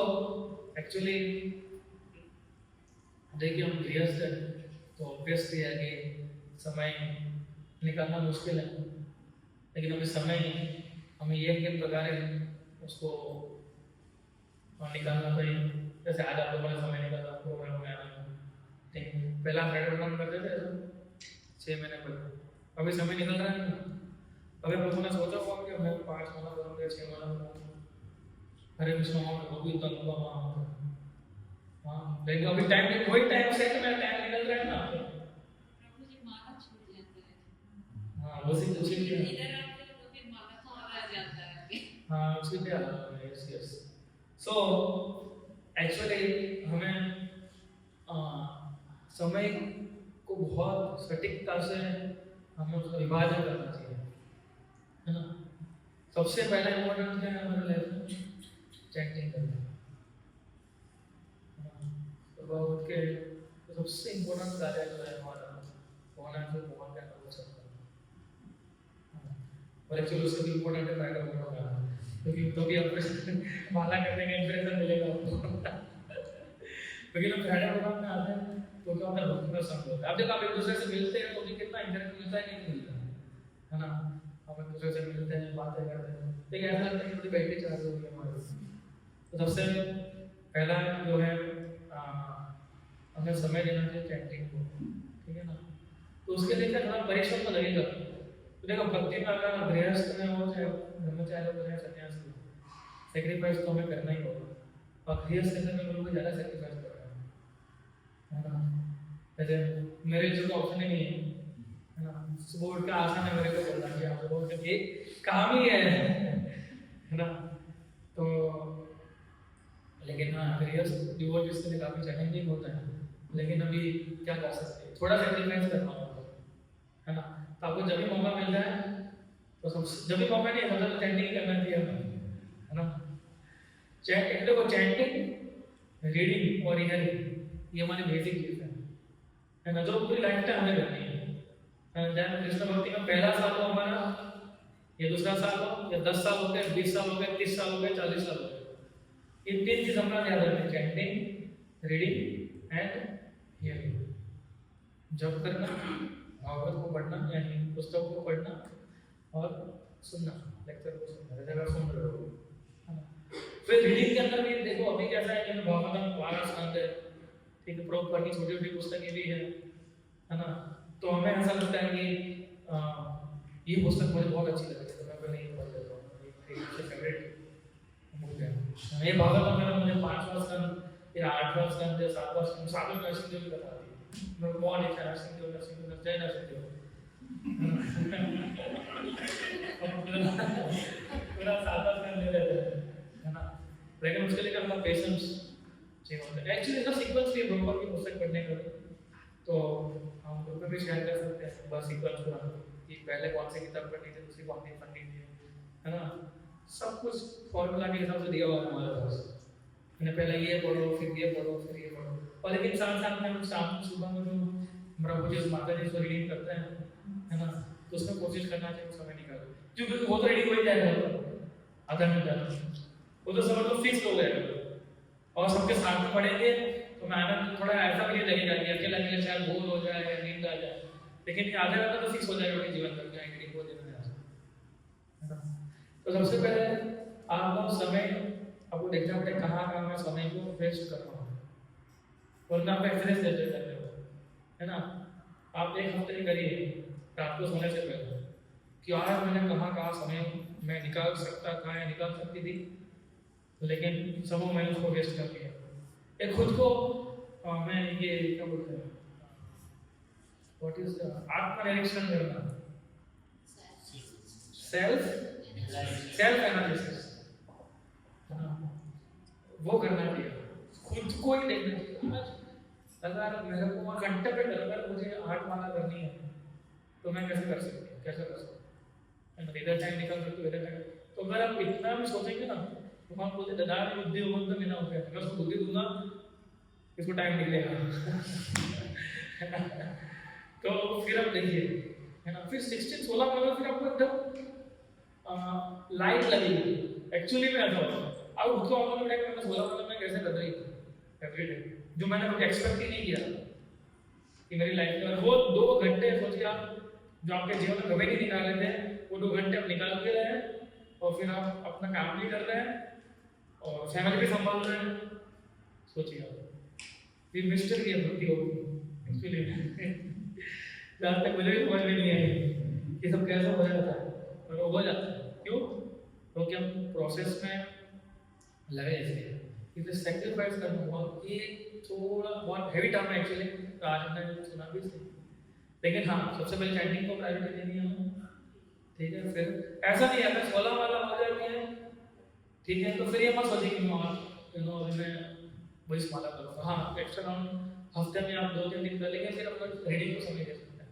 एक्चुअली देखिए हम गृहस्थ हैं, तो ऑब्वियसली है कि समय निकालना मुश्किल है, लेकिन अभी समय हमें ये किन प्रकार उसको निकालना चाहिए। जैसे आज आप लोगों ने समय निकाला प्रोग्राम में आना, ठीक है, पहला फ्राइडे प्रोग्राम करते थे 6 महीने पहले, अभी समय निकल रहा है ना। अभी लोगों ने सोचा होगा कि मैं 5 माला करूँगा, 6 माला करूँगा, हरे विष्णु वो भी करूँगा वहाँ, हाँ, लेकिन अभी टाइम वही टाइम सेट में टाइम निकल रहा है ना। प्रभु जी माला छूट जाता है। हाँ वो सी कुछ ही है, इधर आते हो तो फिर माला तो आ जाता है। हाँ कुछ ही है, यस यस। सो एक्चुअली हमें समय को बहुत सटीकता से हमें उसका विभाजन करना चाहिए, है ना। सबसे पहला इम्पोर्टेंट क्या है हमारे लाइफ में? चैंटिंग करना, तो भगवत के तो सबसे इम्पोर्टेंट कार्य जो है हमारा होना है, जो भगवान का नाम जप करना, और एक्चुअली उससे भी इम्पोर्टेंट है फ्राइडे प्रोग्राम, क्योंकि तो भी आपको माला करने का इंस्पिरेशन मिलेगा आपको। क्योंकि लोग फ्राइडे प्रोग्राम में आते हैं तो क्या होता है, भक्ति का संग होता है। अब जब आप एक दूसरे से मिलते हैं तो भी कितना इंटरेक्ट मिलता है, नहीं मिलता है ना। आप एक दूसरे से मिलते हैं, बातें करते हैं, लेकिन ऐसा लगता है कि थोड़ी बैठे चार्ज होगी हमारे। तो सबसे पहला जो है हमें समय देना चाहिए चैंटिंग को, ठीक है ना। तो उसके लिए क्या थोड़ा परिश्रम तो लगेगा। तो देखो भक्ति में अगर गृहस्थ में हो, चाहे ब्रह्मचारी हो, चाहे सन्यासी हो, सेक्रीफाइस तो हमें करना ही होगा। और गृहस्थ में लोगों को ज़्यादा सेक्रीफाइस करना है ना। जैसे मेरे लिए तो ऑप्शन ही नहीं है ना, सुबह उठ के आसान है मेरे को बोलना कि आप सुबह उठ के काम ही है ना। तो लेकिन हाँ गृहस्थ डिवोटीज के लिए काफ़ी चैलेंजिंग होता है, लेकिन अभी क्या कर सकते हैं, थोड़ा सेक्रीफाइस करना होगा, है ना। तो आपको जब भी मौका मिल जाए तो सब, जब भी मौका नहीं है तो चैंटिंग करना चाहिए, है ना। चैंटिंग देखो, चैंटिंग, रीडिंग और हियरिंग ये हमारी बेसिक चीज़ है ना, जो पूरी लाइफ टाइम हमें करनी है। जैसे कृष्ण भक्ति में पहला साल हो हमारा, या दूसरा साल हो, या 10 साल हो गए, 20 साल हो गए, 30 साल हो गए, 40 साल हो गए, ये 3 चीज हमारा याद रखनी, चैंटिंग, रीडिंग एंड हियरिंग। जप करना, भागवत को पढ़ना यानी पुस्तक को पढ़ना और सुनना, लेक्चर को सुनना, जगह सुन रहे हो, है ना। फिर रीडिंग के अंदर भी देखो अभी कैसा है कि भागवतम 12 स्कंद है, ठीक है, प्रभुपाद की छोटी छोटी पुस्तकें भी है ना। तो हमें ऐसा लगता है कि ये पुस्तक मुझे बहुत अच्छी लगी है, तो मैं पहले ये पढ़ लेता हूँ, ये फेवरेट बुक है। ये भागवतम में मुझे 5वां स्कंद या 8वां स्कंद या 7वां स्कंद, 7वां नरसिंह देव बताती है, कौन है नरसिंह देव, जय नरसिंह देव, पूरा 7वां स्कंद ले लेते हैं, है ना। लेकिन उसके लिए थोड़ा पेशेंस चाहिए होता है। एक्चुअली इसका सीक्वेंस भी प्रॉपर की पुस्तक पढ़ने का, तो हम ग्रुप में भी शेयर कर सकते हैं बस सीक्वेंस पूरा, कि पहले कौन सी किताब पढ़नी थी, दूसरी कौन सी पढ़नी थी, है ना। सब कुछ फॉर्मूला के हिसाब से दिया हुआ है हमारे पास, मैंने पहले ये पढ़ो, फिर ये पढ़ो, फिर ये पढ़ो। और लेकिन साथ साथ में हम शाम सुबह में जो प्रभु जी माता जी को रीडिंग करते हैं, है ना, तो उसमें कोशिश करना चाहिए समय निकालो, क्योंकि वो तो रीडिंग हो ही जाएगा आधा घंटा, वो तो समझ लो फिक्स हो गया। और सबके साथ में पढ़ेंगे तो मैं आनंद थोड़ा ऐसा भी लगेगा कि अकेला अकेले शायद बोर हो जाए या नींद आ जाए, लेकिन ये आधा घंटा तो फिक्स हो जाएगा जीवन तक जाएंगे वो दिन में, है ना। तो सबसे पहले आप लोग समय आपको देखना पड़े कहाँ कहाँ मैं समय को वेस्ट कर रहा हूँ, और मैं आपको एक्सरसाइज देते रहते हो, है ना। आप एक हफ्ते ही करिए रात को सोने से पहले कि आज मैंने कहाँ कहाँ समय मैं निकाल सकता था या निकाल सकती थी, लेकिन समूह मैंने उसको वेस्ट कर दिया। एक खुद को मैं ये क्या बोलते हैं, व्हाट इज आत्मनिरीक्षण करना, सेल्फ एनालिसिस, वो करना चाहिए, खुद को ही देखना चाहिए। अगर मेरे को घंटे पे अगर मुझे 8 माला करनी है तो मैं कैसे कर सकती हूँ, कैसे कर सकती हूँ, इधर टाइम निकाल सकती हूँ, इधर टाइम। तो अगर आप इतना भी सोचेंगे ना तो हम बोलते दादा बुद्धि होगा तो बिना हो गया, मैं उसको बुद्धि दूंगा इसको टाइम निकलेगा। तो फिर आप देखिए, है ना, फिर 16 माला फिर आपको एकदम लाइट लगेगी। एक्चुअली में ऐसा होता है, अब उसको आप लोग मैंने 16 माला में कैसे कर रही एवरी डे, जो मैंने कभी एक्सपेक्ट ही नहीं किया कि मेरी लाइफ में वो 2 घंटे सोचिए आप जो आपके जीवन में कभी नहीं निकाले थे, वो 2 घंटे आप निकाल के रहे हैं और फिर आप अपना काम भी कर रहे हैं और फैमिली भी संभाल रहे हैं। सोचिए आप ये मिस्टर की भक्ति होगी एक्चुअली। जहाँ तक मुझे भी समझ में नहीं आई कि सब कैसे हो जाता है, और वो हो जाता है क्यों, क्योंकि हम प्रोसेस में लगे इसलिए इसे सेक्रीफाइस करना बहुत ये थोड़ा बहुत हैवी टर्म है एक्चुअली, तो आज हमने सुना भी इसलिए। लेकिन हाँ, सबसे पहले चैंटिंग को प्रायोरिटी देनी है हमें, ठीक है। फिर ऐसा नहीं है अगर 16 वाला हो जाती है, ठीक है, तो फिर ये मत सोचिए कि मैं वही माला करूँगा। हाँ, एक्स्ट्रा राउंड हफ्ते में आप 2-3 दिन कर लेंगे, फिर आपको रीडिंग को समय दे सकते हैं।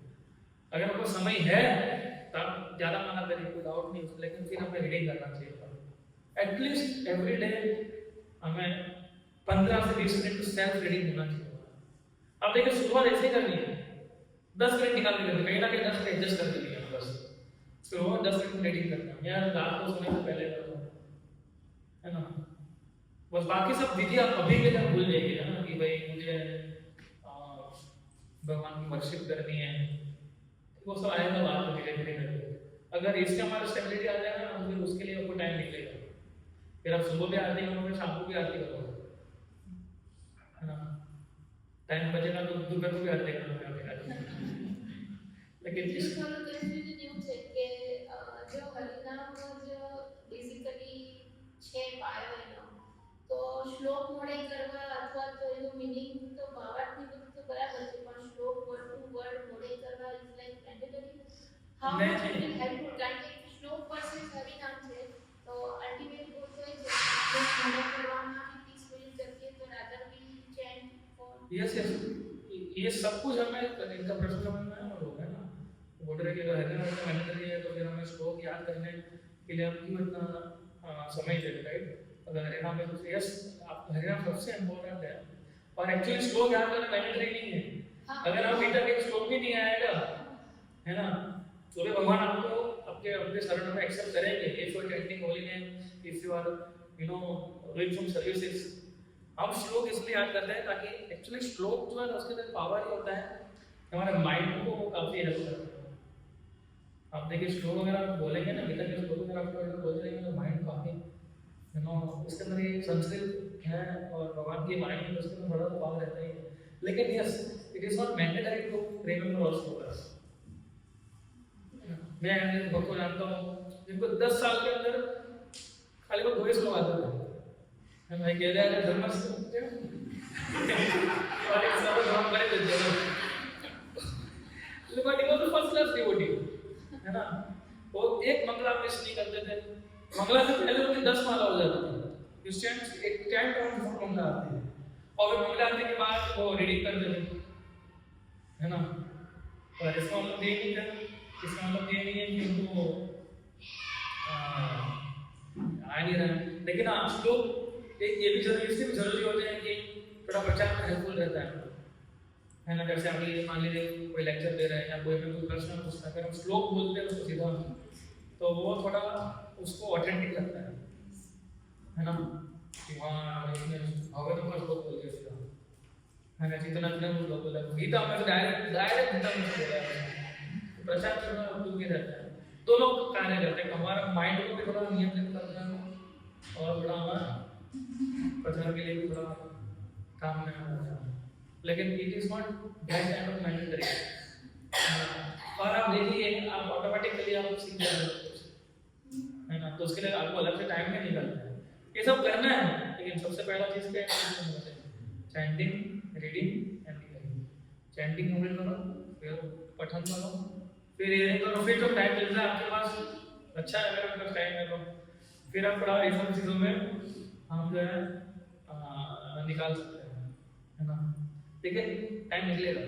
अगर आपको समय है तब ज़्यादा माला करिए, कोई डाउट नहीं, लेकिन फिर हमें रीडिंग करना चाहिए एटलीस्ट एवरी डे। हमें 15 से 20 मिनट सेल्फ रीडिंग होना चाहिए। अब देखिए शुरुआत ऐसे ही करनी है, 10 मिनट निकाल के कहीं ना कहीं 10 मिनट एडजस्ट कर देंगे बस। तो 10 मिनट रीडिंग करना है, या रात को सोने से पहले करना है ना, बस। बाकी सब विधि आप अभी के लिए भूल जाइए, है ना, कि भाई मुझे भगवान की वर्शिप करनी है, वो सब आएगा बाद में धीरे धीरे करके। अगर इससे हमारा स्टेबिलिटी आ जाएगा ना, फिर उसके लिए आपको टाइम निकलेगा। फिर आप सुबह भी आरती करोगे, शाम को भी आरती करोगे, है ना, टाइम बचेगा तो दोपहर को भी आरती करोगे। लेकिन इस वाला कंफ्यूजन એવું છે કે જો હરિનામ જ બેઝિકલી છે પાયો એનો, તો શ્લોક મોડે કરવા અથવા તો એનો મીનિંગ તો ભાવાર્થની વસ્તુ તો બરાબર છે, પણ શ્લોક વર્ડ ટુ વર્ડ મોડે કરવા ઇઝ લાઈક મેન્ડેટરી. હાઉ नहीं, મચ नहीं. વિલ હેલ્પફુલ, કારણ કે શ્લોક વર્सेस હરિનામ છે, તો અલ્ટિમેટ ગોલ તો એ છે શ્લોક મોડે કરવામાં બી 30 મિનિટ કરીએ તો રાધર બી ચેન્ટ ફોર यस यस, ये सब कुछ हमें इनका प्रश्न समझ में आया होगा ना। बोल रहे कि अगर हरिनाम मैंडेटरी है तो फिर हमें श्लोक याद करने के लिए हम क्यों इतना समय देते, राइट। अगर हरिनाम में तो यस, आप हरिनाम सबसे इम्पोर्टेंट है, और एक्चुअली श्लोक याद करना मैंडेटरी नहीं है। अगर आप गीता के श्लोक भी नहीं आएगा, है ना, तो भी भगवान आपको अपने शरण में एक्सेप्ट करेंगे if you are chanting holy name, if you are doing some services. हम श्लोक इसलिए याद करते हैं ताकि एक्चुअली श्लोक जो है उसके अंदर पावर ही होता है, हमारे माइंड को काफी हेल्प करता है। आप देखिए श्लोक अगर आप बोलेंगे ना, गीता के श्लोक अगर आप बोल रहे हैं तो माइंड काफी उसके अंदर ये संस्कृत है और भगवान की वाणी है, उसके अंदर बड़ा पावर रहता ही है। लेकिन yes, it is not mandatory to remember all shlokas. मैं बहुत को जानता हूँ जिनको 10 साल के अंदर खाली वो 2 श्लोक आते थे, मैं कह रहा है धर्म से और एक सब काम करे तो जरूर लिबर्टी को तो फर्स्ट क्लास डिवोटी, है ना, वो एक मंगला मिस नहीं करते थे। मंगला से पहले उनकी 10 माला हो जाती थी, क्रिश्चियंस एक 10 टाइम मंगला आती है, और फिर मंगला आने के बाद वो रीडिंग करते थे, है ना। और इसका मतलब ये नहीं है, इसका मतलब ये नहीं है कि उनको आ नहीं रहा है। लेकिन हाँ, श्लोक ये भी जरूरी, इससे भी जरूरी होते हैं कि थोड़ा प्रचार में हेल्पफुल रहता है ना। जैसे अभी मान लीजिए कोई लेक्चर दे रहे हैं या कोई हमें कोई प्रश्न पूछना है, अगर हम श्लोक बोलते हैं उसको सीधा, तो वो थोड़ा उसको ऑथेंटिक लगता है ना, कि वहाँ इसमें हवे तो श्लोक बोलते हैं सीधा, है ना, जितना श्लोक बोला गीता में डायरेक्ट गीता में बोला है, प्रचार करना उपयोगी रहता है। दोनों कार्य करते हैं, हमारा माइंड को भी थोड़ा नियंत्रित करना है और थोड़ा हमारा प्रचार के लिए भी थोड़ा काम में आता है। लेकिन it is not that kind of mandatory. और आप देखिए आप ऑटोमेटिकली आप सीख जाते हो, है ना, तो उसके लिए आपको अलग से टाइम नहीं निकलता है। ये सब करना है, लेकिन सबसे पहला चीज क्या है? Chanting, reading and hearing. Chanting complete करो, फिर पठन करो, फिर हियरिंग करो, फिर जो टाइम मिलता है आपके पास, अच्छा है अगर आपके पास टाइम है तो फिर आप थोड़ा इन सब चीज़ों में हम जो है निकाल सकते हैं, है ना। देखिए टाइम निकलेगा,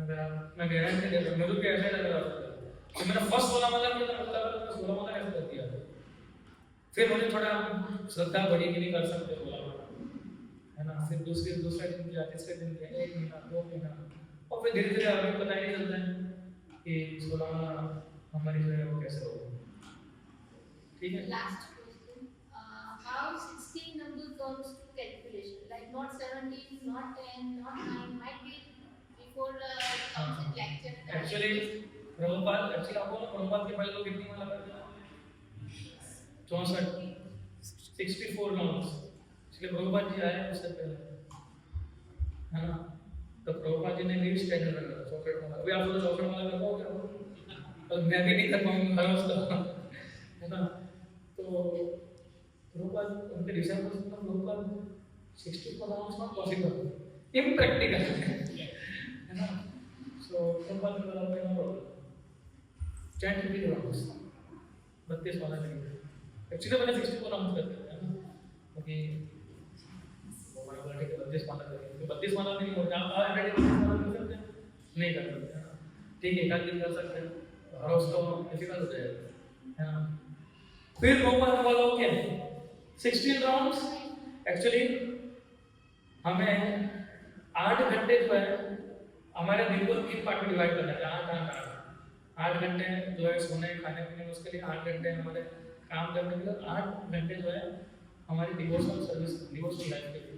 अगर आप मैं गारंटी दे रहा हूँ, मुझे भी ऐसा लग रहा था कि मैंने फर्स्ट 16 माला किया था, मतलब मैंने 16 माला कैसे कर दिया, फिर मुझे थोड़ा श्रद्धा बढ़ी कि नहीं कर सकते 16 माला, है ना। फिर दूसरे दिन किया, तीसरे दिन किया, 1 महीना 2 महीना, और फिर धीरे धीरे हमें पता ही नहीं चलता है कि 16 माला हमारी जो है वो कैसे होगा, ठीक है। Last question. How 16 number comes to calculation? Like not 17, not 10, not 9. Might be before it comes in lecture. Actually Prabhupada आपको ना प्रभुपाद के पहले लोग कितनी माला करते हैं? 64, 64 नॉन्स। इसलिए प्रभुपाद जी आए उससे पहले, है ना। तो प्रभुपाद जी ने न्यू स्टैंडर्ड रखा 64 माला। अभी आप लोग 64 माला कर पाओगे? और मैं भी नहीं कर पाऊंगा उसका, है ना। तो प्रभुपाद उनके डिसाइपल्स ने प्रभुपाद 64 नॉन्स नॉट पॉसिबल, इम्प्रैक्टिकल, है ना। सो प्रभुपाद ने बोला नो प्रॉब्लम, चैंट भी नॉन्स 32 माला नहीं। एक्चुअली मैंने 64 राउंड करते हैं ना, क्योंकि वो हमारा बोला ठीक है 32 माला करेंगे, तो 32 माला नहीं होता, आप ऑलरेडी 32 माला कर सकते हैं, नहीं कर सकते, है ना। ठीक है, एक आध दिन कर सकते हैं और उसको डिफिकल्ट हो जाएगा, है ना। फिर प्रभुपाद ने बोला ओके 16 राउंड्स, एक्चुअली हमें 8 घंटे जो है हमारे दिन को 3 पार्ट में डिवाइड करना है। 8 घंटे जो है सोने खाने पीने, उसके लिए 8 घंटे हमारे काम करने के लिए, 8 घंटे जो है हमारी डिवोशनल सर्विस, डिवोशनल लाइफ के लिए।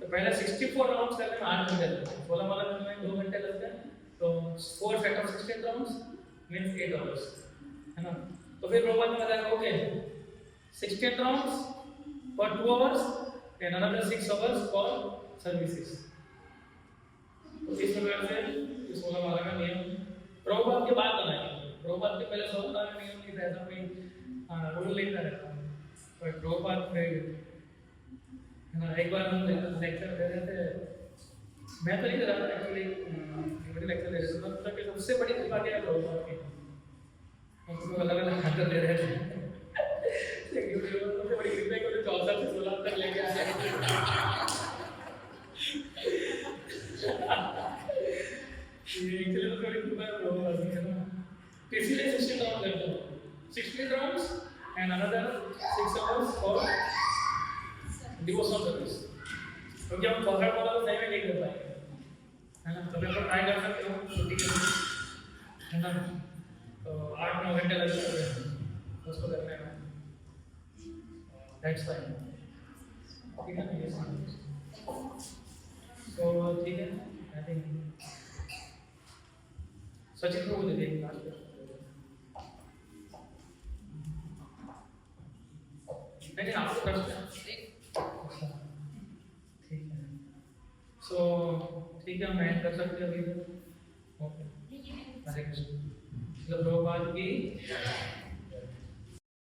तो पहले 64 राउंड्स करने में 8 घंटे लगते हैं, 16 माला करने में 2 घंटे लगते हैं, तो 4 set of 16 rounds means 8 hours, है ना। तो फिर प्रभुपाद ने बताया okay 16 rounds for 2 hours and another 6 hours for services. तो इस प्रकार से 16 माला का नियम प्रभुपाद के बाद बनाया। प्रभुपाद के पहले 16 माला का नियम नहीं था, ऐसा कोई रूल नहीं था रहता, पर प्रभुपाद ने, है ना। एक बार हम लेक्चर दे रहे थे, मैं तो नहीं दे रहा था एक्चुअली, बड़ी लेक्चर दे रहे थे, मतलब कि सबसे बड़ी बात है प्रभुपाद की, हम सब अलग अलग आंसर दे रहे थे। सबसे बड़ी कृपा है कि 14 से 16 तक लेके आए। ये एक्चुअली तो बड़ी कृपा है प्रभुपाद की, है ना। तो इसीलिए 16 राउंड करते हैं, 16 rounds and another 6 hours for devotional service, क्योंकि हम 64 माला तो सही में नहीं कर पाएंगे, है ना। तो मैं तो ट्राई कर सकते हो छुट्टी के दिन, है ना। तो 8-9 घंटे लग सकते हैं उसको करने में, दैट्स फाइन, ठीक है ना। ये तो ठीक है, आई थिंक सचिन को बोल दीजिए लास्ट में, नहीं आपको प्रश्न है, ठीक है। सो ठीक है, हम एंड कर सकते हैं अभी, ओके। हरे कृष्ण, प्रभुपाद की